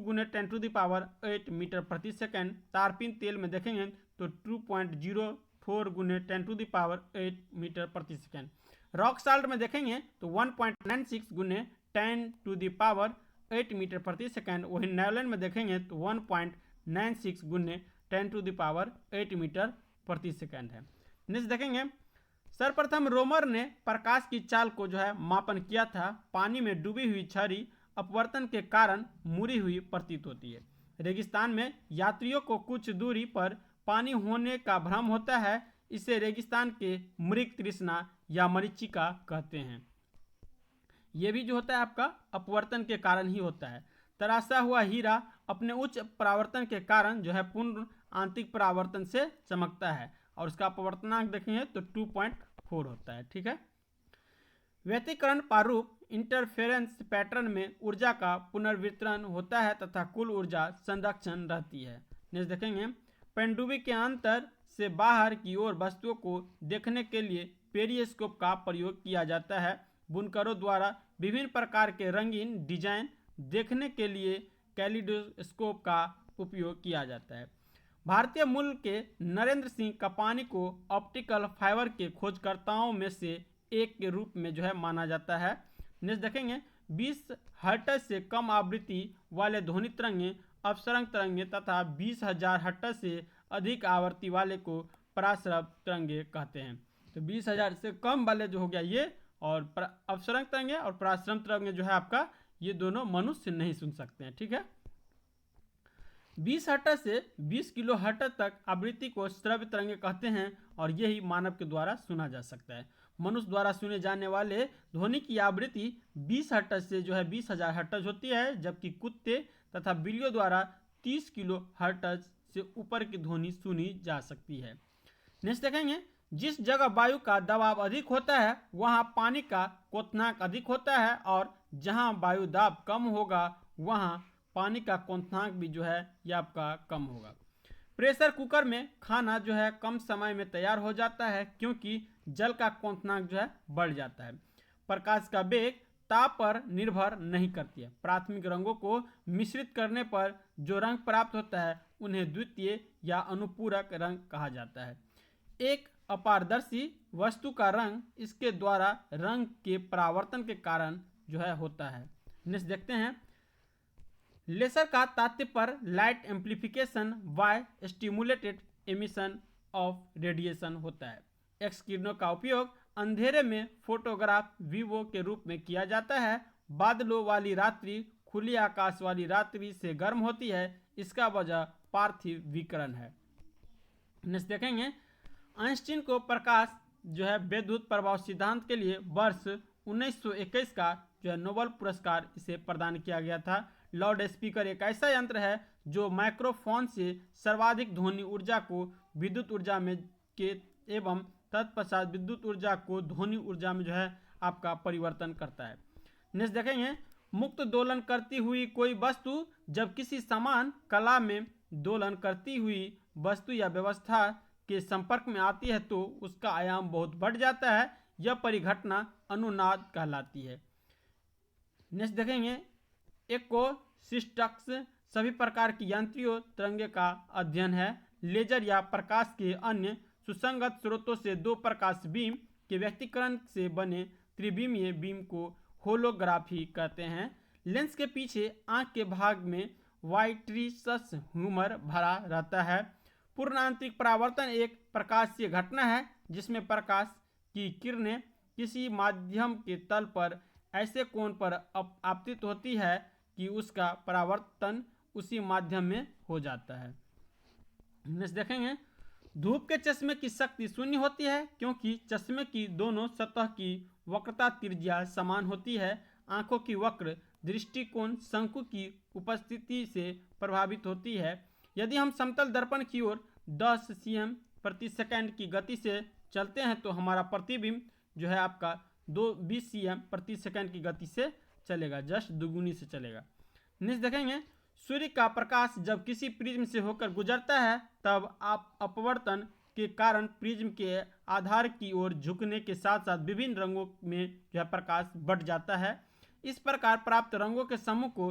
गुने 10⁸ मीटर प्रति सेकेंड। तारपीन तेल में देखेंगे तो 2.04 गुने 10⁸ मीटर प्रति सेकेंड। रॉक साल्ट में देखेंगे तो 1.96 गुने 10⁸ मीटर प्रति सेकेंड। वहीं नायलॉन में देखेंगे तो 1.96 गुने 10⁸ मीटर प्रति सेकेंड है। नेक्स्ट देखेंगे सर्वप्रथम रोमर ने प्रकाश की चाल को मापन किया था। पानी में डूबी हुई छड़ी अपवर्तन के कारण मुड़ी हुई प्रतीत होती है। रेगिस्तान में यात्रियों को कुछ दूरी पर पानी होने का भ्रम होता है। इसे रेगिस्तान के मृग तृष्णा या मरीचिका कहते हैं। ये भी होता है आपका अपवर्तन के कारण ही होता है। तराशा हुआ हीरा अपने उच्च परावर्तन के कारण पूर्ण आंतरिक परावर्तन से चमकता है और उसका अपवर्तनांक देखेंगे तो 2.4 होता है। ठीक है। व्यतिकरण प्रारूप इंटरफेरेंस पैटर्न में ऊर्जा का पुनर्वितरण होता है तथा कुल ऊर्जा संरक्षण रहती है। नेक्स्ट देखेंगे पनडुब्बी के अंतर से बाहर की ओर वस्तुओं को देखने के लिए पेरिस्कोप का प्रयोग किया जाता है। बुनकरों द्वारा विभिन्न प्रकार के रंगीन डिजाइन देखने के लिए कैलिडोस्कोप का उपयोग किया जाता है। भारतीय मूल के नरेंद्र सिंह कपानी को ऑप्टिकल फाइबर के खोजकर्ताओं में से एक के रूप में माना जाता है। नेक्स्ट देखेंगे 20 हर्ट्ज से कम आवृत्ति वाले ध्वनि तरंगे अपसरण तरंगे तथा 20,000 हर्ट्ज से अधिक आवृत्ति वाले को पराश्रव तरंगे कहते हैं। तो 20,000 से कम वाले जो हो गया ये, और अपसरण तरंगे और पराश्रम तरंगे आपका ये दोनों मनुष्य नहीं सुन सकते हैं। ठीक है, 20 हर्ट्ज से 20 किलो हर्ट्ज तक आवृत्ति को श्रव्य तरंगे कहते हैं और यही मानव के द्वारा सुना जा सकता है। मनुष्य द्वारा सुने जाने वाले ध्वनि की आवृत्ति 20 हर्ट्ज से 20,000 हर्ट्ज होती है, जबकि कुत्ते तथा बिल्लियों द्वारा 30 किलो हर्ट्ज से ऊपर की ध्वनि सुनी जा सकती है। नेक्स्ट देखेंगे, जिस जगह वायु का दबाव अधिक होता है वहां पानी का क्वथनांक अधिक होता है, और जहां वायु दाब कम होगा वहां पानी का क्वथनांक भी ये आपका कम होगा। प्रेशर कुकर में खाना कम समय में तैयार हो जाता है क्योंकि जल का क्वथनांक बढ़ जाता है। प्रकाश का वेग ताप पर निर्भर नहीं करती है। प्राथमिक रंगों को मिश्रित करने पर जो रंग प्राप्त होता है उन्हें द्वितीय या अनुपूरक रंग कहा जाता है। एक अपारदर्शी वस्तु का रंग इसके द्वारा रंग के परावर्तन के कारण होता है। नेक्स्ट देखते हैं, लेसर का तात्पर्य पर light amplification by stimulated emission of radiation होता है। एक्स किरणों का उपयोग अंधेरे में फोटोग्राफ वीवो के रूप में किया जाता है। बादलों वाली रात्रि खुली आकाश वाली रात्रि से गर्म होती है, इसका वजह पार्थिव विकिरण है। नेक्स्ट देखेंगे, आइंस्टीन को प्रकाश विद्युत प्रभाव सिद्धांत के लिए वर्ष 1921 का नोबेल पुरस्कार इसे प्रदान किया गया था। लाउड स्पीकर एक ऐसा यंत्र है जो माइक्रोफोन से सर्वाधिक ध्वनि ऊर्जा को विद्युत ऊर्जा में के एवं तत्पश्चात विद्युत ऊर्जा को ध्वनि ऊर्जा में आपका परिवर्तन करता है। नेक्स्ट देखेंगे, मुक्त दोलन करती हुई कोई वस्तु जब किसी समान कला में दोलन करती हुई वस्तु या व्यवस्था के संपर्क में आती है तो उसका आयाम बहुत बढ़ जाता है। यह परिघटना अनुनाद कहलाती है। नेक्स्ट देखेंगे, एक्कोसिस्टिक्स सभी प्रकार की यांत्रिक तरंगे का अध्ययन है। लेजर या प्रकाश के अन्य सुसंगत स्रोतों से दो प्रकाश बीम के व्यक्तिकरण से बने त्रिविमीय बीम को होलोग्राफी कहते हैं। लेंस के पीछे आंख के भाग में वाइट्रियस ह्यूमर भरा रहता है। पूर्ण आंतरिक परावर्तन एक प्रकाशीय घटना है जिसमें प्रकाश की किरणें किसी माध्यम के तल पर ऐसे कोण पर आपतित होती है कि उसका परावर्तन उसी माध्यम में हो जाता है। नेक्स्ट देखेंगे, धूप के चश्मे की शक्ति शून्य होती है क्योंकि चश्मे की दोनों सतह की वक्रता त्रिज्या समान होती है। आंखों की वक्र दृष्टिकोण शंकु की उपस्थिति से प्रभावित होती है। यदि हम समतल दर्पण की ओर 10 cm प्रति सेकंड की गति से चलते हैं तो हमारा प्रतिबिंब आपका 20 cm प्रति सेकंड की गति से चलेगा, जस्ट दुगुनी से चलेगा। नेक्स्ट देखेंगे, सूर्य का प्रकाश जब किसी प्रिज्म से होकर गुजरता है तब अपवर्तन के कारण प्रिज्म के आधार की ओर झुकने के साथ साथ विभिन्न रंगों में प्रकाश बढ़ जाता है। इस प्रकार प्राप्त रंगों के समूह को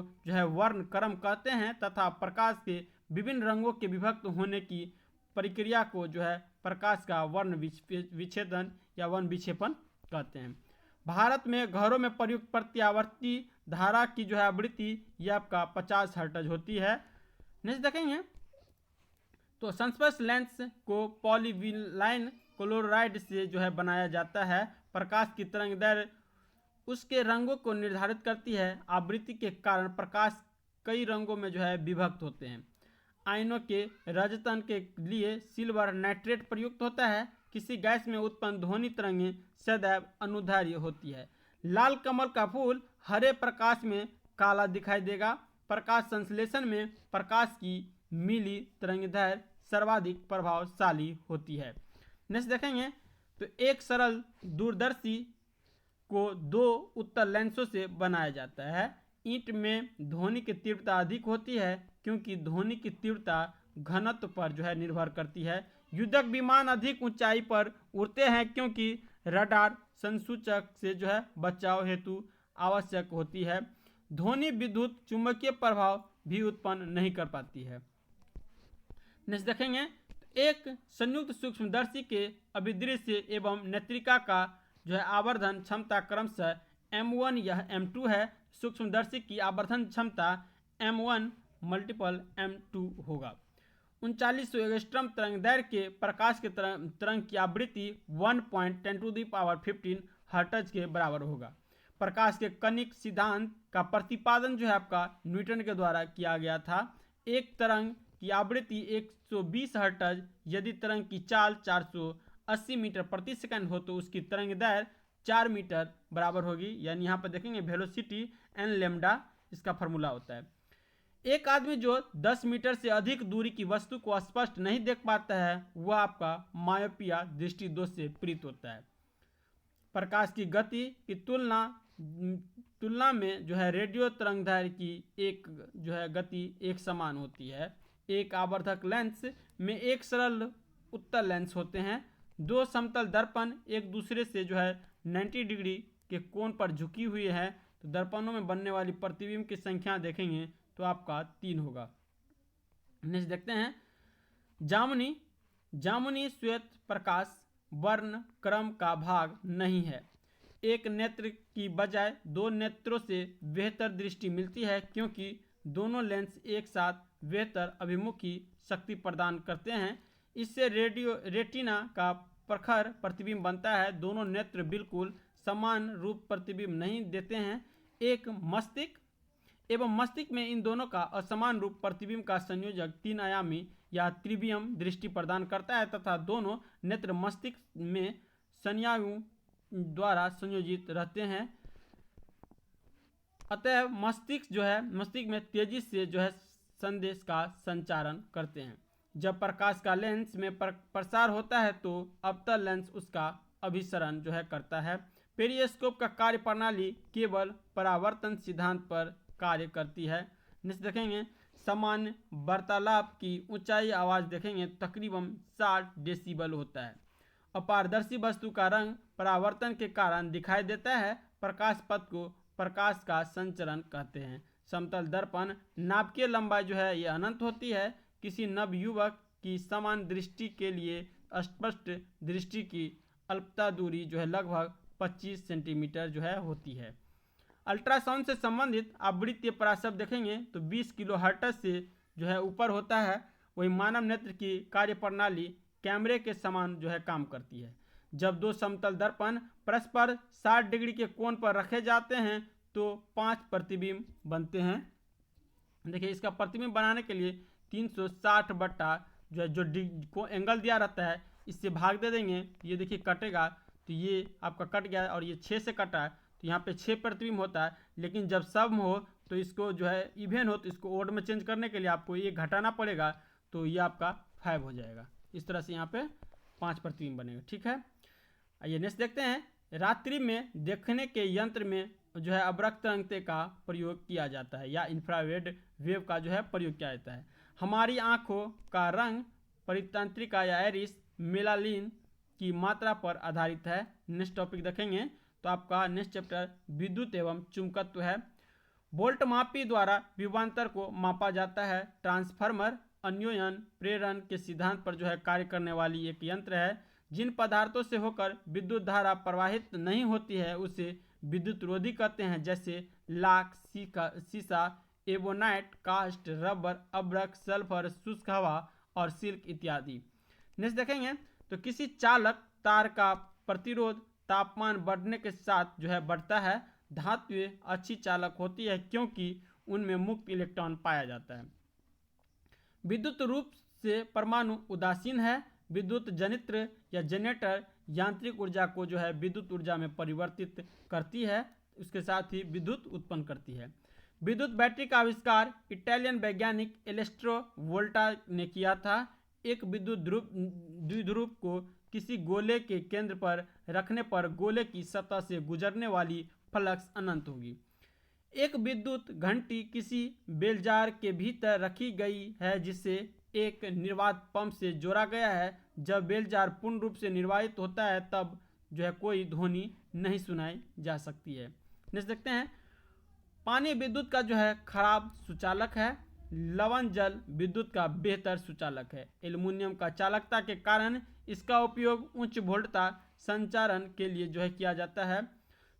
वर्ण क्रम कहते हैं तथा प्रकाश के विभिन्न रंगों के विभक्त होने की प्रक्रिया को प्रकाश का वर्ण विच्छेदन या वर्ण विक्षेपण कहते हैं। भारत में घरों में प्रयुक्त प्रतिआवर्ती धारा की आवृत्ति यह आपका 50 हर्ट्ज होती है। नेक्स्ट देखेंगे, तो संस्पर्श लेंस को पॉलीविनाइल क्लोराइड से बनाया जाता है। प्रकाश की तरंग दैर्घ्य उसके रंगों को निर्धारित करती है। आवृत्ति के कारण प्रकाश कई रंगों में विभक्त होते हैं। आयनों के रजतन के लिए सिल्वर नाइट्रेट प्रयुक्त होता है। किसी गैस में उत्पन्न ध्वनि तरंगें सदैव अनुदैर्घ्य होती है। लाल कमल का फूल हरे प्रकाश में काला दिखाई देगा। प्रकाश संश्लेषण में प्रकाश की मिली तरंगदैर्घ्य सर्वाधिक प्रभावशाली होती है। नेक्स्ट देखेंगे, तो एक सरल दूरदर्शी को दो उत्तल लेंसों से बनाया जाता है। ईंट में ध्वनि की तीव्रता अधिक होती है क्योंकि ध्वनि की तीव्रता घनत्व पर जो है निर्भर करती है। युद्धक विमान अधिक ऊंचाई पर उड़ते हैं क्योंकि रडार संसूचक से जो है बचाव हेतु आवश्यक होती है। ध्वनि विद्युत चुंबकीय प्रभाव भी उत्पन्न नहीं कर पाती है। नेक्स्ट देखेंगे, एक संयुक्त सूक्ष्मदर्शी के अभिदृश्य एवं नेत्रिका का जो है आवर्धन क्षमता क्रमशः M1 यह M2 है। सूक्ष्मदर्शी की आवर्धन क्षमता M1 मल्टीपल M2 होगा। 3900 एंगस्ट्रॉम तरंग दैर्घ्य के प्रकाश के तरंग की आवृत्ति 1.10⁻15 हर्ट्ज के बराबर होगा। प्रकाश के कनिक सिद्धांत का प्रतिपादन जो है आपका न्यूटन के द्वारा किया गया था। एक तरंग की आवृत्ति 120 हर्ट्ज, यदि तरंग की चाल 480 मीटर प्रति सेकंड हो तो उसकी तरंग दैर्घ्य 4 मीटर बराबर होगी। यानी यहाँ पर देखेंगे वेलोसिटी एन लेमडा इसका फॉर्मूला होता है। एक आदमी जो 10 मीटर से अधिक दूरी की वस्तु को स्पष्ट नहीं देख पाता है वह आपका मायोपिया दृष्टि दोष से पीड़ित होता है। प्रकाश की गति की तुलना में जो है रेडियो तरंगदैर्घ्य की एक जो है गति एक समान होती है। एक आवर्धक लेंस में एक सरल उत्तल लेंस होते हैं। दो समतल दर्पण एक दूसरे से जो है 90 डिग्री के कोण पर झुकी हुई है तो दर्पणों में बनने वाली प्रतिबिंब की संख्या देखेंगे तो आपका 3 होगा। नेक्स्ट देखते हैं, जामुनी श्वेत प्रकाश वर्ण क्रम का भाग नहीं है। एक नेत्र की बजाय दो नेत्रों से बेहतर दृष्टि मिलती है क्योंकि दोनों लेंस एक साथ बेहतर अभिमुखी शक्ति प्रदान करते हैं। इससे रेटिना का प्रखर प्रतिबिंब बनता है। दोनों नेत्र बिल्कुल समान रूप प्रतिबिंब नहीं देते हैं। एक मस्तिष्क में इन दोनों का असमान रूप प्रतिबिंब का संयोजक 3 आयामी या त्रिवियम दृष्टि प्रदान करता है तथा दोनों नेत्र मस्तिष्क में स्नायुओं द्वारा संयोजित रहते हैं। अतः मस्तिष्क में तेजी से जो है संदेश का संचारण करते हैं। जब प्रकाश का लेंस में प्रसार होता है तो अवतल लेंस उसका अभिसरण जो है करता है। पेरिस्कोप का कार्य प्रणाली केवल परावर्तन सिद्धांत पर कार्य करती है। नेक्स्ट देखेंगे, सामान्य वार्तालाप की ऊंचाई आवाज़ देखेंगे तकरीबन 60 डेसिबल होता है। अपारदर्शी वस्तु का रंग परावर्तन के कारण दिखाई देता है। प्रकाश पथ को प्रकाश का संचरण कहते हैं। समतल दर्पण नाभिकीय लंबाई जो है ये अनंत होती है। किसी नवयुवक की समान दृष्टि के लिए स्पष्ट दृष्टि की अल्पता दूरी जो है लगभग 25 सेंटीमीटर जो है होती है। अल्ट्रासाउंड से संबंधित आवृत्तीय पराशब्द देखेंगे तो 20 किलो हर्ट्ज से जो है ऊपर होता है। वही मानव नेत्र की कार्यप्रणाली कैमरे के समान जो है काम करती है। जब दो समतल दर्पण परस्पर 60 डिग्री के कोण पर रखे जाते हैं तो 5 प्रतिबिंब बनते हैं। देखिए इसका प्रतिबिंब बनाने के लिए 360 बट्टा जो है जो एंगल दिया रहता है इससे भाग दे देंगे। ये देखिए कटेगा तो ये आपका कट गया और ये 6 से कटा है तो यहाँ पे 6 प्रतिबिंब होता है। लेकिन जब सम हो तो इसको जो है इवन हो तो इसको ओड में चेंज करने के लिए आपको ये घटाना पड़ेगा तो ये आपका 5 हो जाएगा। इस तरह से यहाँ पे 5 प्रतिबिंब बनेगा। ठीक है, आइए नेक्स्ट देखते हैं। रात्रि में देखने के यंत्र में जो है अवरक्त तरंगते का प्रयोग किया जाता है या इंफ्रारेड वेव का जो है प्रयोग किया जाता है। हमारी आँखों का रंग परितंत्रिका या एरिस मेलानिन की मात्रा पर आधारित है। नेक्स्ट टॉपिक देखेंगे तो आपका नेक्स्ट चैप्टर विद्युत एवं चुंबकत्व है। वोल्ट मापी द्वारा विभवांतर को मापा जाता है। ट्रांसफार्मर अन्योयन प्रेरण के सिद्धांत पर जो है कार्य करने वाली एक यंत्र है। जिन पदार्थों से होकर विद्युत धारा प्रवाहित नहीं होती है उसे विद्युत रोधी कहते हैं, जैसे लाख, सीसा, एबोनाइट, कास्ट, रबर, अब्रक, सल्फर, शुष्क हवा और सिल्क इत्यादि। नेक्स्ट देखेंगे तो किसी चालक तार का प्रतिरोध तापमान बढ़ने के साथ जो है बढ़ता है। धातुएं अच्छी चालक होती है क्योंकि उनमें मुक्त इलेक्ट्रॉन पाया जाता है। विद्युत रूप से परमाणु उदासीन है। विद्युत जनित्र या जनरेटर यांत्रिक ऊर्जा को जो है विद्युत ऊर्जा में परिवर्तित करती है, उसके साथ ही विद्युत उत्पन्न करती है। विद्युत बैटरी का आविष्कार इटालियन वैज्ञानिक एलेस्ट्रो वोल्टा ने किया था। एक विद्युत द्विध्रुव को किसी गोले के केंद्र पर रखने पर गोले की सतह से गुजरने वाली फ्लक्स अनंत होगी। एक विद्युत घंटी किसी बेलजार के भीतर रखी गई है जिससे एक निर्वात पंप से जोड़ा गया है। जब बेल जार पूर्ण रूप से निर्वाहित होता है तब जो है कोई ध्वनि नहीं सुनाई जा सकती है। नेक्स्ट देखते हैं, पानी विद्युत का जो है खराब सुचालक है, लवण जल विद्युत का बेहतर सुचालक है। एल्युमिनियम का चालकता के कारण इसका उपयोग उच्च वोल्टता संचारण के लिए जो है किया जाता है।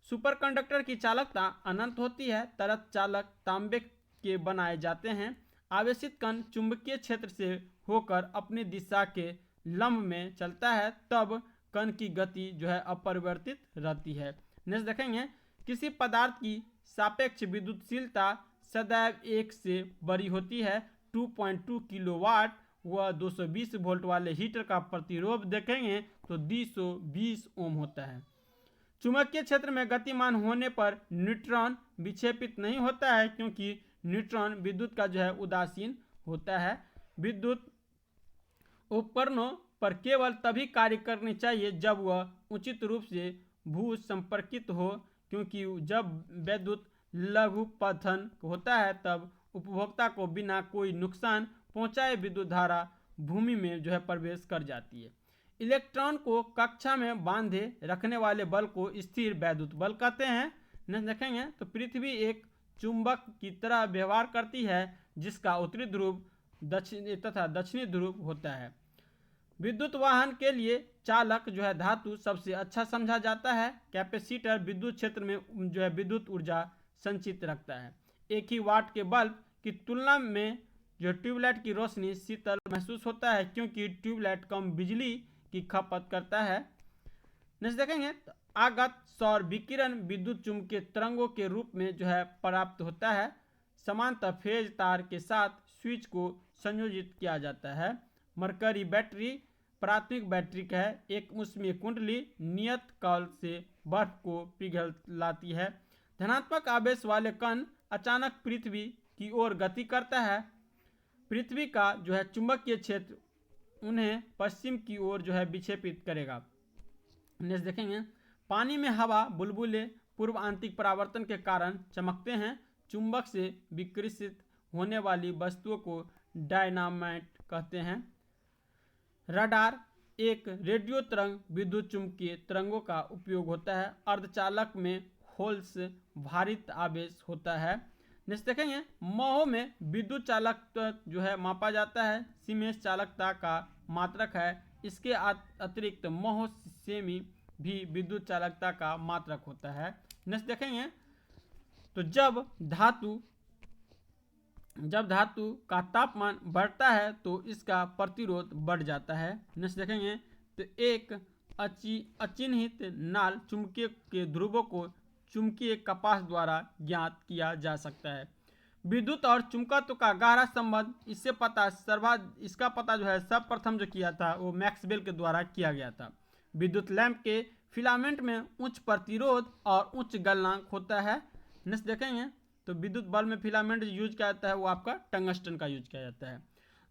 सुपरकंडक्टर की चालकता अनंत होती है। तरत चालक तांबे के बनाए जाते हैं। आवेशित कण चुंबकीय क्षेत्र से होकर अपनी दिशा के लंब में चलता है, तब कण की गति जो है अपरिवर्तित रहती है। नेक्स्ट देखेंगे, किसी पदार्थ की सापेक्ष विद्युतशीलता सदैव 1 से बड़ी होती है। 2.2 किलोवाट व 220 वोल्ट वाले हीटर का प्रतिरोध देखेंगे तो 220 ओम होता है। चुंबकीय क्षेत्र में गतिमान होने पर न्यूट्रॉन विक्षेपित नहीं होता है, क्योंकि न्यूट्रॉन विद्युत का जो है उदासीन होता है। विद्युत उपकरणों पर केवल तभी कार्य करनी चाहिए जब वह उचित रूप से भू संपर्कित हो, क्योंकि जब विद्युत लघुपथन होता है तब उपभोक्ता को बिना कोई नुकसान पहुंचाए विद्युत धारा भूमि में जो है प्रवेश कर जाती है। इलेक्ट्रॉन को कक्षा में बांधे रखने वाले बल को स्थिर वैद्युत बल कहते हैं। नेक्स्ट देखेंगे तो पृथ्वी एक चुंबक की तरह व्यवहार करती है, जिसका उत्तरी ध्रुव तथा दक्षिणी ध्रुव होता है। विद्युत वाहन के लिए चालक जो है धातु सबसे अच्छा समझा जाता है। कैपेसिटर विद्युत क्षेत्र में जो है विद्युत ऊर्जा संचित रखता है। एक ही वाट के बल्ब की तुलना में जो ट्यूबलाइट की रोशनी शीतल महसूस होता है, क्योंकि ट्यूबलाइट कम बिजली की खपत करता है। नेक्स्ट देखेंगे तो आगत सौर विकिरण विद्युत चुंबकीय तरंगों के रूप में जो है प्राप्त होता है। समांतर फेज तार के साथ स्विच को संयोजित किया जाता है। मरकरी बैटरी प्राथमिक बैटरी का है। एक ऊष्मीय कुंडली नियत काल से बर्फ को पिघलाती है। धनात्मक आवेश वाले कण अचानक पृथ्वी की ओर गति करता है। पृथ्वी का जो है चुंबकीय क्षेत्र उन्हें पश्चिम की ओर जो है विक्षेपित करेगा। नेक्स्ट देखेंगे, पानी में हवा बुलबुले पूर्व आंतरिक परावर्तन के कारण चमकते हैं। चुंबक से विकृषित होने वाली वस्तुओं को डायनामाइट कहते हैं। रडार एक रेडियो तरंग विद्युत चुंबकीय तरंगों का उपयोग होता है। अर्धचालक में होल्स भारित आवेश होता है। नेक्स्ट देखेंगे, महो में विद्युत चालकता जो है मापा जाता है। सीमेंस चालकता का मात्रक है। इसके अतिरिक्त महो सेमी भी विद्युत चालकता का मात्रक होता है। नेक्स्ट देखेंगे तो जब धातु का तापमान बढ़ता है तो इसका प्रतिरोध बढ़ जाता है। नेक्स्ट देखेंगे तो एक अचिन्हित नाल चुंबकीय के ध्रुवों को चुंबकीय कपास द्वारा ज्ञात किया जा सकता है। विद्युत और चुंबकत्व का गहरा संबंध इसका पता जो है सर्वप्रथम जो किया था वो मैक्सवेल के द्वारा किया गया था। विद्युत लैंप के फिलामेंट में उच्च प्रतिरोध और उच्च गलनांक होता है। नेक्स्ट देखेंगे तो विद्युत बल्ब में फिलामेंट यूज किया जाता है वो आपका टंगस्टन का यूज किया जाता है।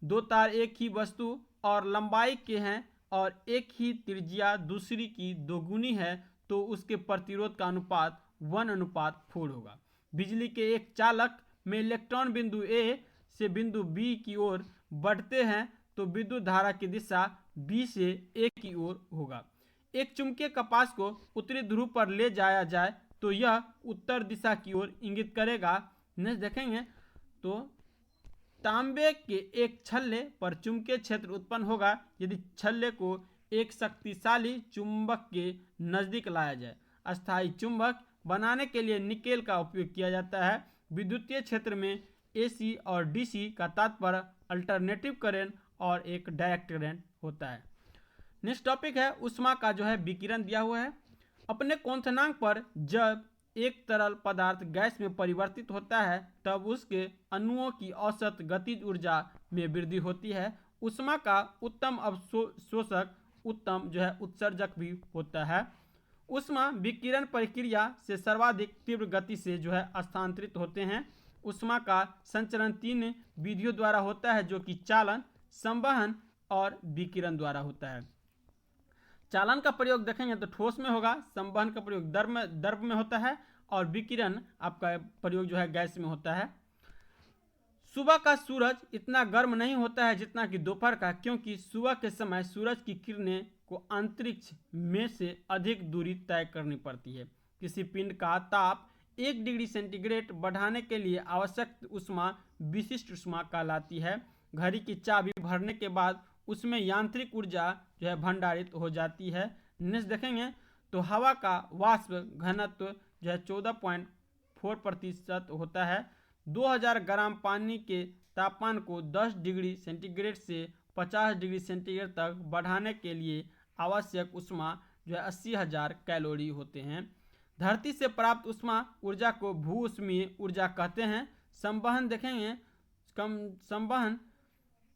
दो तार एक ही वस्तु और लंबाई के हैं और एक ही त्रिज्या दूसरी की दोगुनी है तो उसके प्रतिरोध का अनुपात 1:4 होगा। बिजली के एक चालक में इलेक्ट्रॉन बिंदु A से बिंदु B की ओर बढ़ते हैं तो विद्युत धारा की दिशा B से A की ओर होगा। एक चुंबकीय कपास को उत्तरी ध्रुव पर ले जाया जाए तो यह उत्तर दिशा की ओर इंगित करेगा। नेक्स्ट देखेंगे तो तांबे के एक छल्ले पर चुंबकीय क्षेत्र उत्पन्न होगा यदि छल्ले को एक शक्तिशाली चुंबक के नजदीक लाया जाए। अस्थायी चुंबक बनाने के लिए निकेल का उपयोग किया जाता है। विद्युतीय क्षेत्र में AC और DC का तात्पर्य अल्टरनेटिव करंट और एक डायरेक्ट करंट होता है। नेक्स्ट टॉपिक है ऊष्मा का जो है विकिरण दिया हुआ है। अपने क्वथनांक पर जब एक तरल पदार्थ गैस में परिवर्तित होता है तब उसके अणुओं की औसत गतिज ऊर्जा में वृद्धि होती है। ऊष्मा का उत्तम अवशोषक उत्तम जो है उत्सर्जक भी होता है। ऊष्मा विकिरण प्रक्रिया से सर्वाधिक तीव्र गति से जो है स्थानांतरित होते हैं। ऊष्मा का संचरण 3 विधियों द्वारा होता है जो कि चालन, संवहन और विकिरण द्वारा होता है। चालन का प्रयोग देखेंगे तो ठोस में होगा, संवहन का प्रयोग द्रव में होता है और विकिरण आपका प्रयोग जो है गैस में होता है। सुबह का सूरज इतना गर्म नहीं होता है जितना कि दोपहर का, क्योंकि सुबह के समय सूरज की किरणें को अंतरिक्ष में से अधिक दूरी तय करनी पड़ती है। किसी पिंड का ताप 1 डिग्री सेंटीग्रेड बढ़ाने के लिए आवश्यक ऊष्मा विशिष्ट ऊष्मा कहलाती है। घड़ी की चाबी भरने के बाद उसमें यांत्रिक ऊर्जा जो है भंडारित हो जाती है। नेक्स्ट देखेंगे तो हवा का वाष्प घनत्व जो है 14.4% होता है। 2000 ग्राम पानी के तापमान को 10 डिग्री सेंटीग्रेड से 50 डिग्री सेंटीग्रेड तक बढ़ाने के लिए आवश्यक ऊष्मा जो है 80,000 कैलोरी होते हैं। धरती से प्राप्त ऊष्मा ऊर्जा को भू ऊष्मीय ऊर्जा कहते हैं। संवहन देखेंगे, संवहन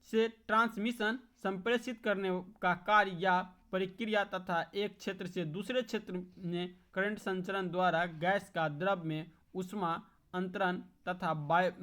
से ट्रांसमिशन संप्रेषित करने का कार्य या प्रक्रिया तथा एक क्षेत्र से दूसरे क्षेत्र में करंट संचरण द्वारा गैस का द्रव में ऊष्मा अंतरण तथा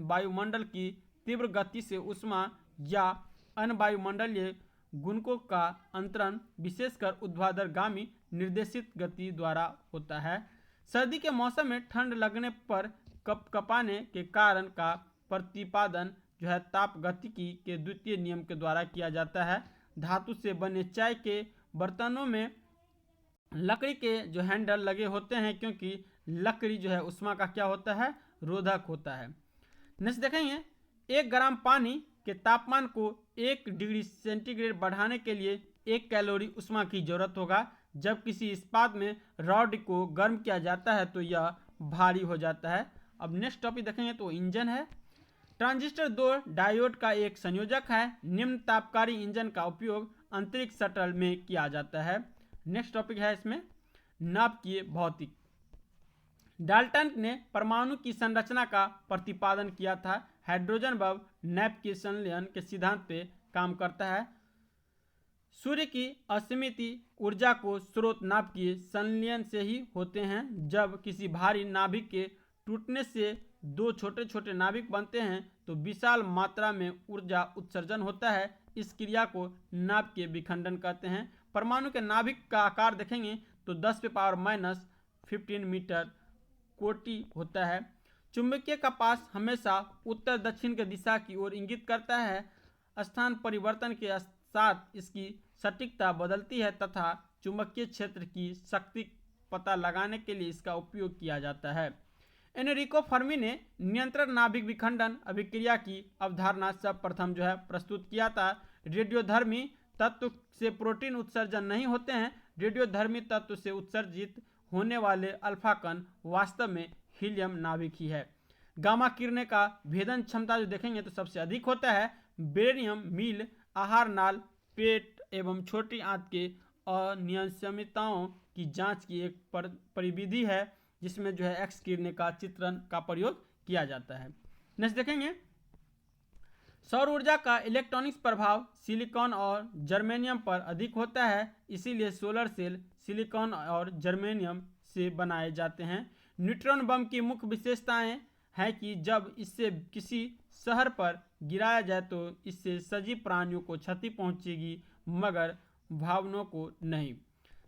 वायुमंडल की तीव्र गति से ऊष्मा या अन्य वायुमंडलीय गुणकों का अंतरण विशेषकर ऊर्ध्वाधरगामी निर्देशित गति द्वारा होता है। सर्दी के मौसम में ठंड लगने पर कपकपाने के कारण का प्रतिपादन जो है ताप गतिकी के द्वितीय नियम के द्वारा किया जाता है। धातु से बने चाय के बर्तनों में लकड़ी के जो हैंडल लगे होते हैं, क्योंकि लकड़ी जो है ऊष्मा का क्या होता है, रोधक होता है। नेक्स्ट देखेंगे 1 ग्राम पानी के तापमान को 1 डिग्री सेंटीग्रेड बढ़ाने के लिए 1 कैलोरी ऊष्मा की जरूरत होगा। जब किसी इस्पात में रॉड को गर्म किया जाता है तो यह भारी हो जाता है। अब नेक्स्ट टॉपिक देखेंगे तो इंजन है। ट्रांजिस्टर 2 डायोड का एक संयोजक है। निम्न तापकारी इंजन का उपयोग अंतरिक्ष शटल में किया जाता है। नेक्स्ट टॉपिक है इसमें नाभिकीय भौतिक। डाल्टन ने परमाणु की संरचना का प्रतिपादन किया था। हाइड्रोजन बम नाभिकीय संलयन के सिद्धांत पे काम करता है। सूर्य की असीमित ऊर्जा को स्रोत नाभिकीय संलयन से ही होते हैं। जब किसी भारी नाभिक के टूटने से 2 छोटे छोटे नाभिक बनते हैं तो विशाल मात्रा में ऊर्जा उत्सर्जन होता है। इस क्रिया को नाभिकीय विखंडन कहते हैं। परमाणु के नाभिक का आकार देखेंगे तो 10⁻⁻15 मीटर कोटि होता है। चुंबकीय का पास हमेशा उत्तर दक्षिण के दिशा की ओर इंगित करता है। स्थान परिवर्तन के साथ इसकी सटीकता बदलती है तथा चुंबकीय क्षेत्र की शक्ति पता लगाने के लिए इसका उपयोग किया जाता है। एनरिको फर्मी ने नियंत्रण नाभिक विखंडन अभिक्रिया की अवधारणा सर्वप्रथम जो है प्रस्तुत किया था। रेडियोधर्मी तत्व से प्रोटीन उत्सर्जन नहीं होते हैं। रेडियोधर्मी तत्व से उत्सर्जित होने वाले अल्फा कण वास्तव में हीलियम नाभिक ही है। गामा किरणें का भेदन क्षमता जो देखेंगे तो सबसे अधिक होता है। बेरियम मील आहार नाल, पेट एवं छोटी आंत के अनियमितताओं की जांच की एक परिविधि है, जिसमें जो है एक्स किरणें का चित्रण का प्रयोग किया जाता है। नेक्स्ट देखेंगे सौर ऊर्जा का इलेक्ट्रॉनिक्स प्रभाव सिलिकॉन और जर्मेनियम पर अधिक होता है। इसीलिए सोलर सेल सिलिकॉन और जर्मेनियम से बनाए जाते हैं। न्यूट्रॉन बम की मुख्य विशेषताएं हैं कि जब इससे किसी शहर पर गिराया जाए तो इससे सजीव प्राणियों को क्षति पहुंचेगी मगर भावनों को नहीं।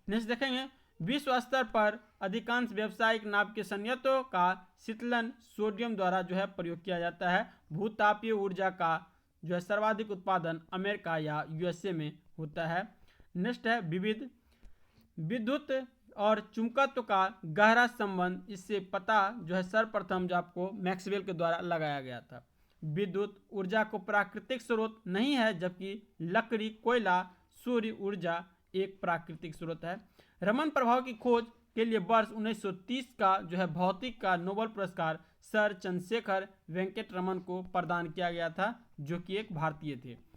नेक्स्ट देखेंगे विश्व स्तर पर अधिकांश व्यावसायिक नाभिकीय संयंत्रों का शीतलन सोडियम द्वारा जो है प्रयोग किया जाता है। भूतापीय ऊर्जा का जो है सर्वाधिक उत्पादन अमेरिका या यूएसए में होता है। नेक्स्ट है विविध विद्युत और चुंबकत्व का गहरा संबंध। इससे पता जो है सर्वप्रथम जो आपको मैक्सवेल के द्वारा लगाया गया था। विद्युत ऊर्जा को प्राकृतिक स्रोत नहीं है, जबकि लकड़ी, कोयला, सूर्य ऊर्जा एक प्राकृतिक स्रोत है। रमन प्रभाव की खोज के लिए वर्ष 1930 का जो है भौतिक का नोबेल पुरस्कार सर चंद्रशेखर वेंकट रमन को प्रदान किया गया था, जो कि एक भारतीय थे।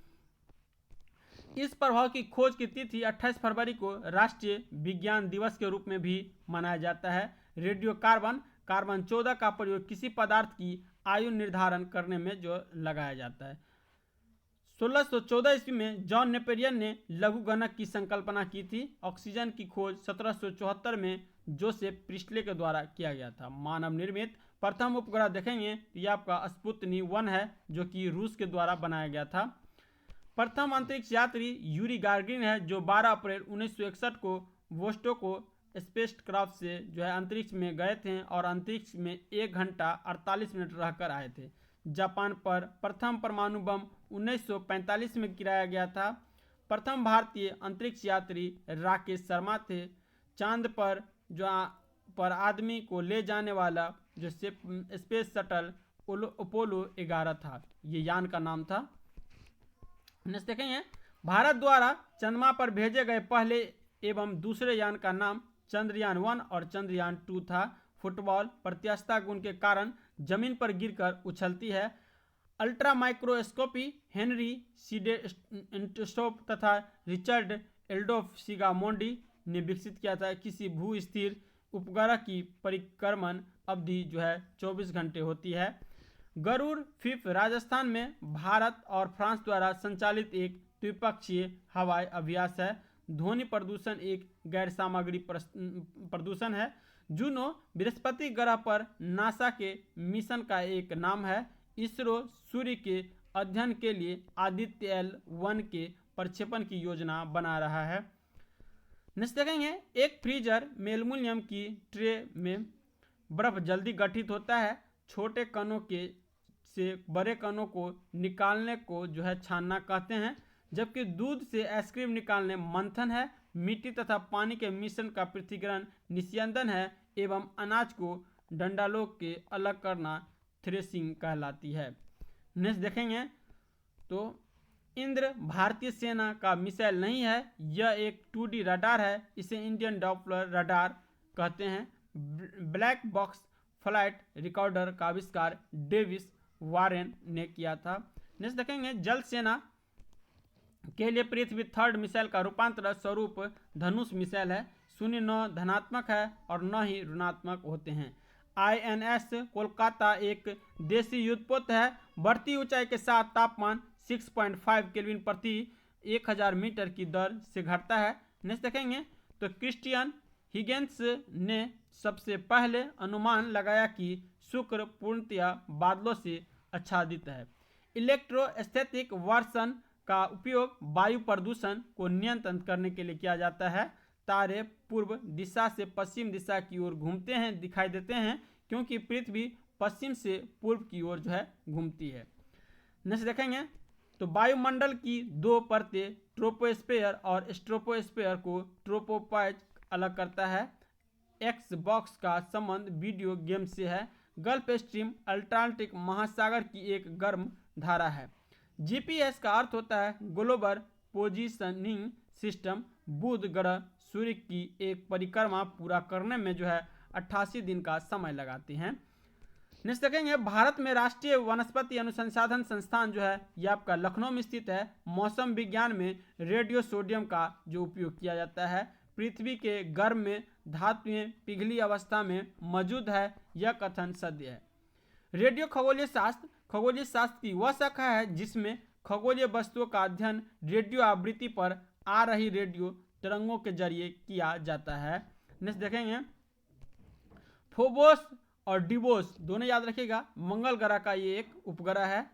इस प्रभाव की खोज की तिथि 28 फरवरी को राष्ट्रीय विज्ञान दिवस के रूप में भी मनाया जाता है। रेडियो कार्बन 14 का प्रयोग किसी पदार्थ की आयु निर्धारण करने में जो लगाया जाता है। 1614 ईस्वी में जॉन नेपेरियन ने लघुगणक की संकल्पना की थी। ऑक्सीजन की खोज 1774 में जोसेफ प्रिस्टले के द्वारा किया गया था। मानव निर्मित प्रथम उपग्रह देखेंगे तो यह आपका स्पुतनिक 1 है, जो कि रूस के द्वारा बनाया गया था। प्रथम अंतरिक्ष यात्री यूरी गागरिन है, जो 12 अप्रैल 1961 को वोस्टोको स्पेसक्राफ्ट से जो है अंतरिक्ष में गए थे और अंतरिक्ष में 1 घंटा 48 मिनट रहकर आए थे। जापान पर प्रथम परमाणु बम 1945 में गिराया गया था। प्रथम भारतीय अंतरिक्ष यात्री राकेश शर्मा थे। चांद पर पर आदमी को ले जाने वाला जो स्पेस शटल अपोलो 11 था, ये यान का नाम था। नेक्स्ट देखेंगे, भारत द्वारा चंद्रमा पर भेजे गए पहले एवं दूसरे यान का नाम चंद्रयान 1 और चंद्रयान 2 था। फुटबॉल प्रत्यास्थता गुण के कारण जमीन पर गिरकर उछलती है। अल्ट्रा माइक्रोस्कोपी हेनरी सीडेस्टोप तथा रिचर्ड एल्डोफ सिगामोंडी ने विकसित किया था। किसी भू स्थिर उपग्रह की परिक्रमण अवधि जो है 24 घंटे होती है। गरुड़ फिफ राजस्थान में भारत और फ्रांस द्वारा संचालित एक द्विपक्षीय हवाई अभ्यास है। ध्वनि प्रदूषण एक गैर सामग्री प्रदूषण है। जूनो बृहस्पति ग्रह पर नासा के मिशन का एक नाम है। इसरो सूर्य के अध्ययन के लिए आदित्य L1 के प्रक्षेपण की योजना बना रहा है। नेक्स्ट देखेंगे, एक फ्रीजर में एल्युमिनियम की ट्रे में बर्फ जल्दी गठित होता है। छोटे कणों के से बड़े कणों को निकालने को जो है छानना कहते हैं, जबकि दूध से आइसक्रीम निकालने मंथन है। मिट्टी तथा पानी के मिश्रण का पृथक्करण निस्यंदन है एवं अनाज को डंडालों के अलग करना थ्रेसिंग कहलाती है। नेक्स्ट देखेंगे, तो इंद्र भारतीय सेना का मिसाइल नहीं है, यह एक 2D रडार है। इसे इंडियन डॉपलर रडार कहते हैं। ब्लैक बॉक्स फ्लाइट रिकॉर्डर का आविष्कार डेविस वारेन ने किया था। नेक्स्ट देखेंगे, जल सेना के लिए पृथ्वी थर्ड मिसाइल का रूपांतर स्वरूप धनुष मिसाइल है। शून्य न धनात्मक है और न ही ऋणात्मक होते हैं। INS कोलकाता एक देसी युद्धपोत है। बढ़ती ऊंचाई के साथ तापमान 6.5 केल्विन प्रति 1000 मीटर की दर से घटता है। नेक्स्ट देखेंगे, तो क्रिस्टियन हिगेंस ने सबसे पहले अनुमान लगाया कि शुक्र पूर्णतया बादलों से आच्छादित है। इलेक्ट्रोस्टैटिक वर्सन का उपयोग वायु प्रदूषण को नियंत्रित करने के लिए किया जाता है। तारे पूर्व दिशा से पश्चिम दिशा की ओर घूमते हैं दिखाई देते हैं, क्योंकि पृथ्वी पश्चिम से पूर्व की ओर जो है घूमती है। नेक्स्ट देखेंगे, तो वायुमंडल की दो परतें ट्रोपोस्फेयर और स्ट्रोपोस्फेयर को ट्रोपोपॉज अलग करता है। एक्स बॉक्स का संबंध वीडियो गेम से है। गल्फ स्ट्रीम अटलांटिक महासागर की एक गर्म धारा है। GPS का अर्थ होता है ग्लोबल पोजीशनिंग सिस्टम। बुध ग्रह सूर्य की एक परिक्रमा पूरा करने में जो है 88 दिन का समय लगाते हैं। नेक्स्ट देखेंगे, भारत में राष्ट्रीय वनस्पति अनुसंधान संस्थान जो है यह आपका लखनऊ में स्थित है। मौसम विज्ञान में रेडियो सोडियम का जो उपयोग किया जाता है। पृथ्वी के गर्भ में धातुएं पिघली अवस्था में मौजूद है, यह कथन सत्य है। रेडियो खगोलीय शास्त्र की वह शाखा है जिसमें खगोलीय वस्तुओं का अध्ययन रेडियो आवृत्ति पर आ रही रेडियो तरंगों के जरिए किया जाता है। नेक्स्ट देखेंगे, फोबोस और डिबोस दोनों याद रखिएगा। मंगल ग्रह का ये एक उपग्रह है।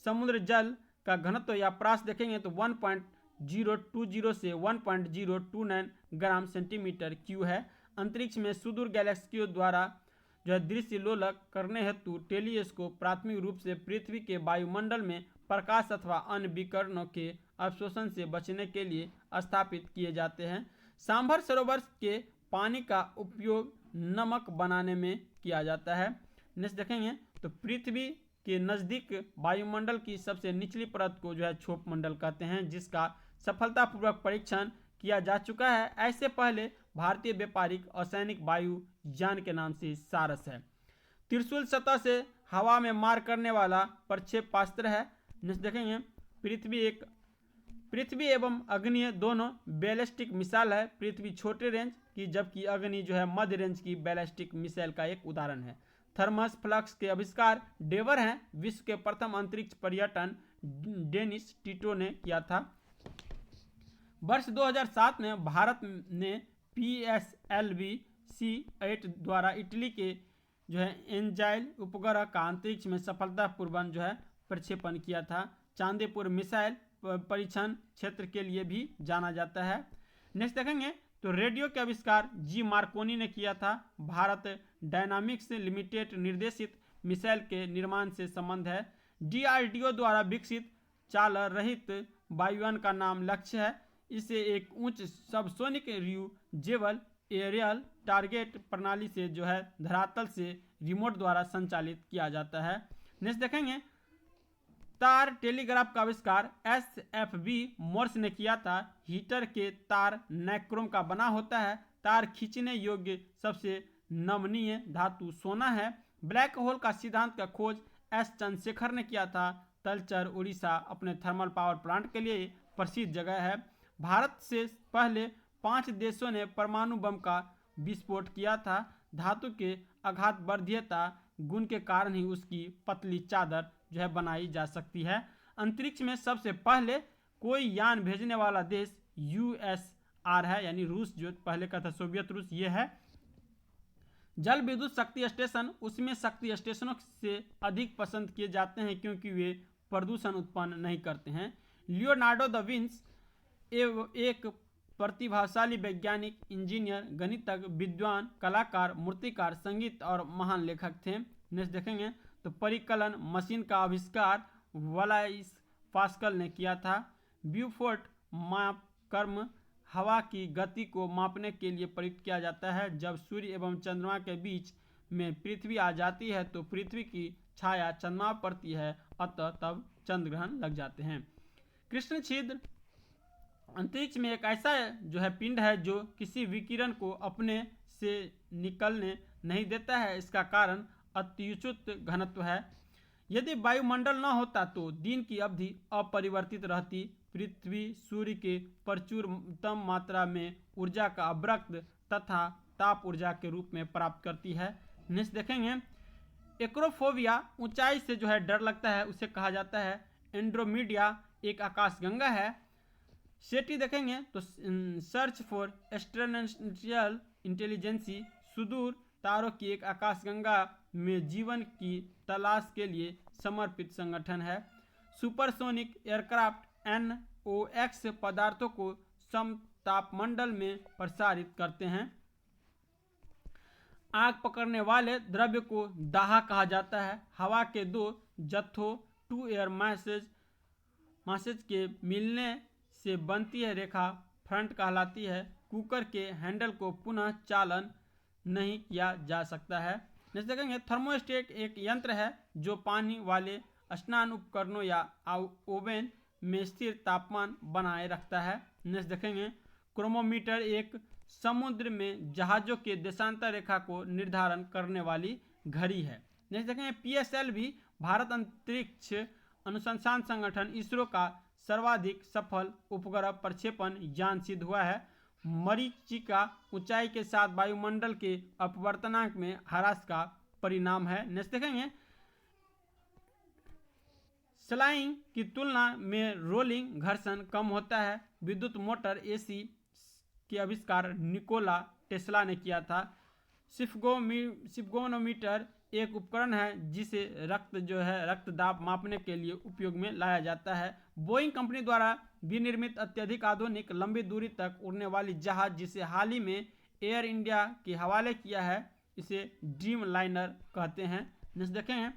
समुद्र जल का घनत्व या प्रास देखेंगे तो 1.020 से 1.029 ग्राम सेंटीमीटर क्यू है। अंतरिक्ष में सुदूर गैलेक्सियों द्वारा जो है दृश्य लोलक करने हेतु टेलीस्कोप प्राथमिक रूप से पृथ्वी के वायुमंडल में प्रकाश अथवा अन्य विकिरणों के अवशोषण से बचने के लिए स्थापित किए जाते हैं। सांभर सरोवर के पानी का उपयोग नमक बनाने में किया जाता है। नेक्स्ट देखेंगे, तो पृथ्वी के नज़दीक वायुमंडल की सबसे निचली परत को जो है क्षोभ मंडल कहते हैं, जिसका सफलतापूर्वक परीक्षण किया जा चुका है। ऐसे पहले भारतीय व्यापारिक और सैनिक वायु यान के नाम से सारस है। त्रिशूल सतह से हवा में मार करने वाला प्रक्षेपास्त्र है। नेक्स्ट देखेंगे, पृथ्वी एवं अग्नि दोनों बैलिस्टिक मिसाइल है। पृथ्वी छोटे रेंज की जबकि अग्नि जो है मध्य रेंज की बैलिस्टिक मिसाइल का एक उदाहरण है। थर्मस फ्लक्स के आविष्कार डेवर हैं। विश्व के प्रथम अंतरिक्ष पर्यटन डेनिस टिटो ने किया था। वर्ष 2007 में भारत ने PSLV-C8 द्वारा इटली के जो है एंजाइल उपग्रह का अंतरिक्ष में सफलतापूर्वक जो है प्रक्षेपण किया था। चांदीपुर मिसाइल परीक्षण क्षेत्र के लिए भी जाना जाता है। नेक्स्ट देखेंगे, तो रेडियो के आविष्कार जी मार्कोनी ने किया था। भारत डायनामिक्स लिमिटेड निर्देशित मिसाइल के निर्माण से संबंध है। DRDO द्वारा विकसित चालक रहित वायुयान का नाम लक्ष्य है। इसे एक उच्च सबसोनिक रियूजेबल एरियल टारगेट प्रणाली से जो है धरातल से रिमोट द्वारा संचालित किया जाता है। नेक्स्ट देखेंगे, तार टेलीग्राफ का आविष्कार SFB मोर्स ने किया था। हीटर के तार नाइक्रोम का बना होता है। तार खींचने योग्य सबसे नमनीय धातु सोना है। ब्लैक होल का सिद्धांत का खोज S चंद्रशेखर ने किया था। तलचर उड़ीसा अपने थर्मल पावर प्लांट के लिए प्रसिद्ध जगह है। भारत से पहले 5 देशों ने परमाणु बम का विस्फोट किया था। धातु के आघात वर्धीयता गुण के कारण ही उसकी पतली चादर जो है बनाई जा सकती है। अंतरिक्ष में सबसे पहले कोई यान भेजने वाला देश USR है, यानी रूस, जो पहले का था सोवियत रूस, ये है। जल विद्युत शक्ति स्टेशन उसमें शक्ति स्टेशनों से अधिक पसंद किए जाते हैं क्योंकि वे प्रदूषण उत्पन्न नहीं करते हैं। लियोनार्डो दा विंची एक प्रतिभाशाली वैज्ञानिक, इंजीनियर, गणितज्ञ, विद्वान, कलाकार, मूर्तिकार, संगीत और महान लेखक थे। नेक्स्ट देखेंगे तो परिकलन मशीन का आविष्कार वलाइस पास्कल ने किया था। ब्यूफोर्ट मापक्रम हवा की गति को मापने के लिए प्रयुक्त किया जाता है। जब सूर्य एवं चंद्रमा के बीच में पृथ्वी आ जाती है तो पृथ्वी की छाया चंद्रमा पर पड़ती है, अतः तब चंद्र ग्रहण लग जाते हैं। कृष्ण छिद्र अंतरिक्ष में एक ऐसा जो है पिंड है जो किसी विकिरण को अपने से निकलने नहीं देता है। इसका कारण अत्युच्च घनत्व है। यदि वायुमंडल न होता तो दिन की अवधि अपरिवर्तित रहती। पृथ्वी सूर्य के प्रचुरतम मात्रा में ऊर्जा का अवरक्त तथा ताप ऊर्जा के रूप में प्राप्त करती है। नेक्स्ट देखेंगे, एक्रोफोबिया ऊंचाई से जो है डर लगता है, उसे कहा जाता है। एंड्रोमीडिया एक आकाशगंगा है। सेटी देखेंगे तो सर्च फॉर एक्सट्राटेरेस्ट्रियल इंटेलिजेंसी सुदूर तारों की एक आकाशगंगा में जीवन की तलाश के लिए समर्पित संगठन है। सुपरसोनिक एयरक्राफ्ट NOx पदार्थों को समतापमंडल में प्रसारित करते हैं। आग पकड़ने वाले द्रव्य को दाह कहा जाता है। हवा के दो जत्थों टू एयर मासेज के मिलने से बनती है रेखा फ्रंट कहलाती है। कुकर के हैंडल को पुनः चालन नहीं किया जा सकता है। नेक्स्ट देखेंगे, थर्मोस्टेट एक यंत्र है जो पानी वाले स्नान उपकरणों या ओवन में स्थिर तापमान बनाए रखता है। नेक्स्ट देखेंगे, क्रोमोमीटर एक समुद्र में जहाजों के देशांतर रेखा को निर्धारण करने वाली घड़ी है। नेक्स्ट देखेंगे, PSL भी भारत अंतरिक्ष अनुसंधान संगठन इसरो का सर्वाधिक सफल उपग्रह प्रक्षेपण यान सिद्ध हुआ है। मरीचिका ऊंचाई के साथ वायुमंडल के अपवर्तनांक में ह्रास का परिणाम है। नेक्स्ट देखेंगे, स्लाइंग की तुलना में रोलिंग घर्षण कम होता है। विद्युत मोटर AC के आविष्कार निकोला टेस्ला ने किया था। सिफ्गोनोमीटर एक उपकरण है जिसे रक्तदाब मापने के लिए उपयोग में लाया जाता है। बोइंग कंपनी द्वारा विनिर्मित अत्यधिक आधुनिक लंबी दूरी तक उड़ने वाली जहाज जिसे हाल ही में एयर इंडिया के हवाले किया है, इसे ड्रीम लाइनर कहते हैं। नेक्स्ट देखें,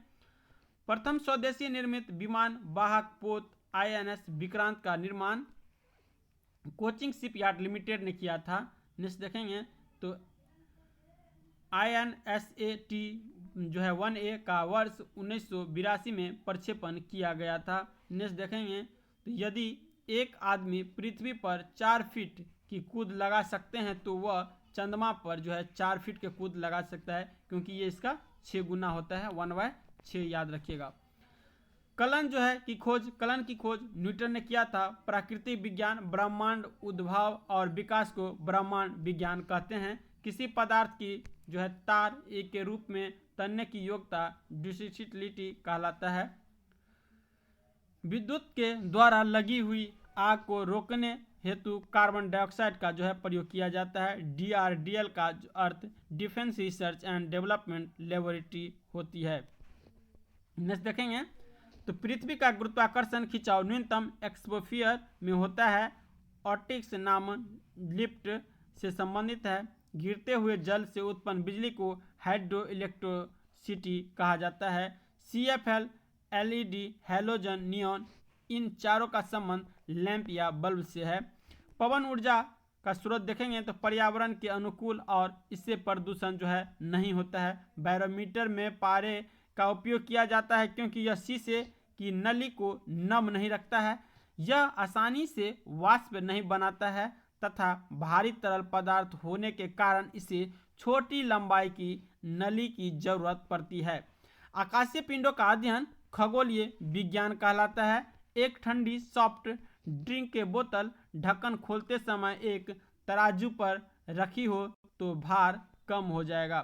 प्रथम स्वदेशी निर्मित विमान वाहक पोत INS विक्रांत का निर्माण कोचिंग शिपयार्ड लिमिटेड ने किया था। नेक्स्ट देखेंगे तो INSAT जो है 1A का वर्ष 1982 में प्रक्षेपण किया गया था। नेक्स्ट देखेंगे तो यदि एक आदमी पृथ्वी पर 4 फीट की कूद लगा सकते हैं तो वह चंद्रमा पर जो है 4 फीट के कूद लगा सकता है, क्योंकि ये इसका 6 गुना होता है, 1/6 याद रखिएगा। कलन की खोज न्यूटन ने किया था। प्राकृतिक विज्ञान ब्रह्मांड उद्भव और विकास को ब्रह्मांड विज्ञान कहते हैं। किसी पदार्थ की जो है तार एक के रूप में तनने की योग्यता ड्यूसिटिलिटी कहलाता है। विद्युत के द्वारा लगी हुई आग को रोकने हेतु कार्बन डाइऑक्साइड का जो है प्रयोग किया जाता है। DRDL का अर्थ defence research and development laboratory होती है। नेक्स्ट देखेंगे तो पृथ्वी का गुरुत्वाकर्षण खिंचाव न्यूनतम एक्सपोफियर में होता है। ऑप्टिक्स नाम लिफ्ट से संबंधित है। गिरते हुए जल से उत्पन्न बिजली को हाइड्रो इलेक्ट्रिसिटी कहा जाता है। CFL एलईडी, हैलोजन, नियॉन, इन चारों का संबंध लैंप या बल्ब से है। पवन ऊर्जा का स्रोत देखेंगे तो पर्यावरण के अनुकूल और इससे प्रदूषण जो है नहीं होता है। बैरोमीटर में पारे का उपयोग किया जाता है क्योंकि यह शीशे की नली को नम नहीं रखता है, यह आसानी से वाष्प नहीं बनाता है तथा भारी तरल पदार्थ होने के कारण इसे छोटी लंबाई की नली की जरूरत पड़ती है। आकाशीय पिंडों का अध्ययन खगोलीय विज्ञान कहलाता है। एक ठंडी सॉफ्ट ड्रिंक के बोतल ढक्कन खोलते समय एक तराजू पर रखी हो तो भार कम हो जाएगा।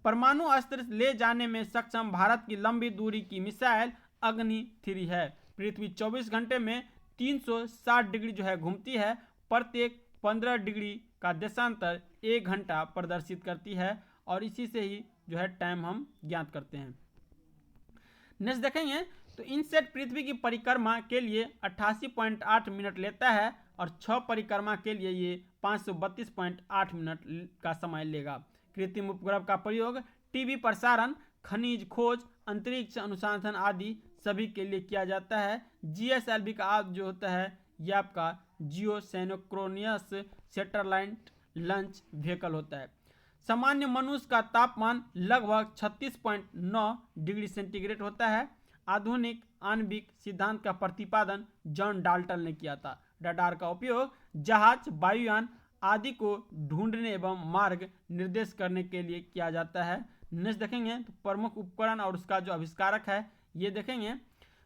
परमाणु अस्त्र ले जाने में सक्षम भारत की लंबी दूरी की मिसाइल अग्नि 3 है। पृथ्वी 24 घंटे में 360 डिग्री जो है घूमती है। प्रत्येक 15 डिग्री का देशांतर 1 घंटा प्रदर्शित करती है और इसी से ही जो है टाइम हम ज्ञात करते हैं। नेक्स्ट देखेंगे तो इनसेट पृथ्वी की परिक्रमा के लिए 88.8 मिनट लेता है और 6 परिक्रमा के लिए ये 532.8 मिनट का समय लेगा। कृत्रिम उपग्रह का प्रयोग टीवी प्रसारण, खनिज खोज, अंतरिक्ष अनुसंधान आदि सभी के लिए किया जाता है। जीएसएलवी का आप जो होता है ये आपका जियो सिंक्रोनस सैटेलाइट लॉन्च व्हीकल होता है। सामान्य मनुष्य का तापमान लगभग 36.9 डिग्री सेंटीग्रेड होता है। आधुनिक आणविक सिद्धांत का प्रतिपादन जॉन डाल्टन ने किया था। रडार का उपयोग जहाज, वायुयान आदि को ढूंढने एवं मार्ग निर्देश करने के लिए किया जाता है। नेक्स्ट देखेंगे तो प्रमुख उपकरण और उसका जो आविष्कारक है ये देखेंगे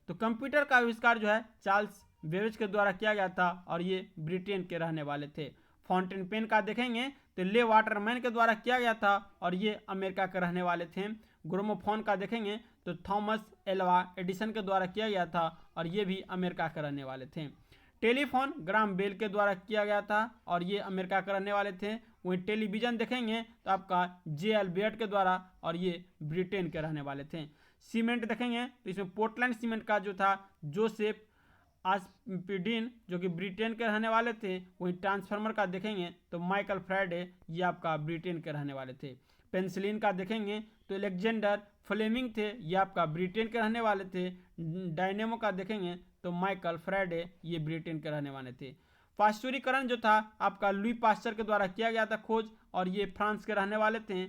तो कंप्यूटर का आविष्कार जो है चार्ल्स बेबेज के द्वारा किया गया था और ये ब्रिटेन के रहने वाले थे। फाउंटेन पेन का देखेंगे तो ले वाटरमैन के द्वारा किया गया था और ये अमेरिका के रहने वाले थे। ग्रामोफोन का देखेंगे तो थॉमस एल्वा एडिसन के द्वारा किया गया था और ये भी अमेरिका के रहने वाले थे। टेलीफोन ग्राम बेल के द्वारा किया गया था और ये अमेरिका के रहने वाले थे। वहीं टेलीविजन देखेंगे तो आपका जे.एल. बेयर्ड के द्वारा और ये ब्रिटेन के रहने वाले थे। सीमेंट देखेंगे तो इसमें पोर्टलैंड सीमेंट का जो था जोसेफ आस्पिडिन जो कि ब्रिटेन के रहने वाले थे। वहीं ट्रांसफार्मर का देखेंगे तो माइकल फ्राइडे ये आपका ब्रिटेन के रहने वाले थे। पेंसिलिन का देखेंगे तो अलेक्जेंडर फ्लेमिंग थे ये आपका ब्रिटेन के रहने वाले थे। डायनेमो का देखेंगे तो माइकल फ्राइडे ये ब्रिटेन के रहने वाले थे। पाश्चुरीकरण जो था आपका लुई पाश्चर के द्वारा किया गया था खोज और ये फ्रांस के रहने वाले थे।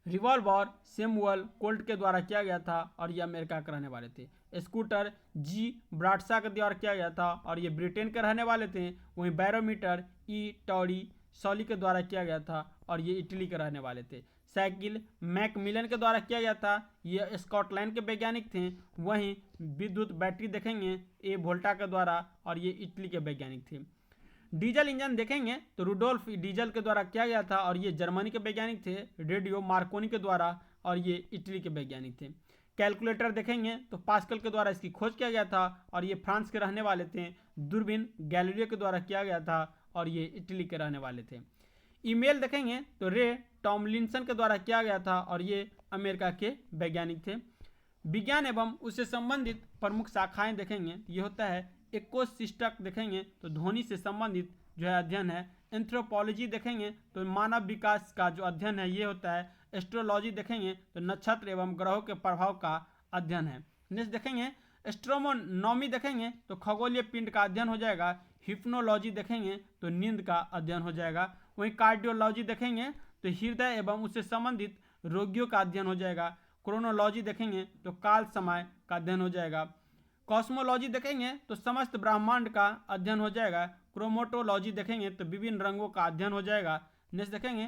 रिवॉल्वर सैमुअल कोल्ट के द्वारा किया गया था और ये अमेरिका के रहने वाले थे। स्कूटर जी ब्राडशा के द्वारा किया गया था और ये ब्रिटेन के रहने वाले थे। वहीं बैरोमीटर ई टॉडी सॉली के द्वारा किया गया था और ये इटली के रहने वाले थे। साइकिल मैकमिलन के द्वारा किया गया था, ये स्कॉटलैंड के वैज्ञानिक थे। वहीं विद्युत बैटरी देखेंगे ए वोल्टा के द्वारा और ये इटली के वैज्ञानिक थे। डीजल इंजन देखेंगे तो रुडोल्फ डीजल के द्वारा किया गया था और ये जर्मनी के वैज्ञानिक थे। रेडियो मार्कोनी के द्वारा और ये इटली के वैज्ञानिक थे। कैलकुलेटर देखेंगे तो पास्कल के द्वारा इसकी खोज किया गया था और ये फ्रांस के रहने वाले थे। दूरबीन गैलीलियो के द्वारा किया गया था और ये इटली के रहने वाले थे। ईमेल देखेंगे तो रे टॉमलिंसन के द्वारा किया गया था और ये अमेरिका के वैज्ञानिक थे। विज्ञान एवं उससे संबंधित प्रमुख शाखाएं देखेंगे ये होता है इकोसिस्टम देखेंगे तो ध्वनि से संबंधित जो है अध्ययन है। एंथ्रोपोलॉजी देखेंगे तो मानव विकास का जो अध्ययन है ये होता है। एस्ट्रोलॉजी देखेंगे तो नक्षत्र एवं ग्रहों के प्रभाव का अध्ययन है। नेक्स्ट देखेंगे एस्ट्रोनॉमी देखेंगे तो खगोलीय पिंड का अध्ययन हो जाएगा। हिप्नोलॉजी देखेंगे तो नींद का अध्ययन हो जाएगा। वहीं कार्डियोलॉजी देखेंगे तो हृदय एवं उससे संबंधित रोगियों का अध्ययन हो जाएगा। क्रोनोलॉजी देखेंगे तो काल समय का अध्ययन हो जाएगा। कॉस्मोलॉजी देखेंगे तो समस्त ब्रह्मांड का अध्ययन हो जाएगा। क्रोमेटोलॉजी देखेंगे तो विभिन्न रंगों का अध्ययन हो जाएगा। नेक्स्ट देखेंगे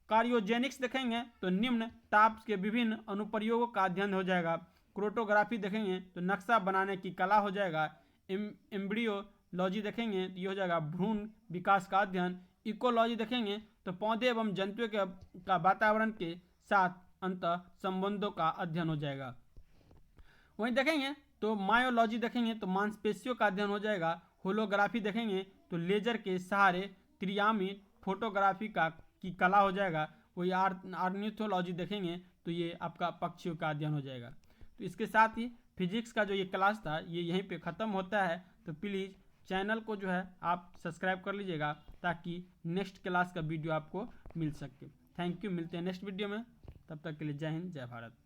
कार्योजेनिक्स देखेंगे तो निम्न ताप के विभिन्न अनुप्रयोगों का अध्ययन हो जाएगा। क्रोटोग्राफी देखेंगे तो नक्शा बनाने की कला हो जाएगा। एम्ब्रियोलॉजी देखेंगे तो ये हो जाएगा भ्रूण विकास का अध्ययन। इकोलॉजी देखेंगे तो पौधे एवं जंतुओं का वातावरण के साथ अंत संबंधों का अध्ययन हो जाएगा। वहीं देखेंगे तो मायोलॉजी देखेंगे तो मांसपेशियों का अध्ययन हो जाएगा। होलोग्राफी देखेंगे तो लेजर के सहारे त्रियामी फोटोग्राफी की कला हो जाएगा। वही ऑर्निथोलॉजी देखेंगे तो ये आपका पक्षियों का अध्ययन हो जाएगा। तो इसके साथ ही फिजिक्स का जो ये क्लास था ये यहीं पे ख़त्म होता है। तो प्लीज़ चैनल को जो है आप सब्सक्राइब कर लीजिएगा ताकि नेक्स्ट क्लास का वीडियो आपको मिल सके। थैंक यू, मिलते हैं नेक्स्ट वीडियो में। तब तक के लिए जय हिंद, जय भारत।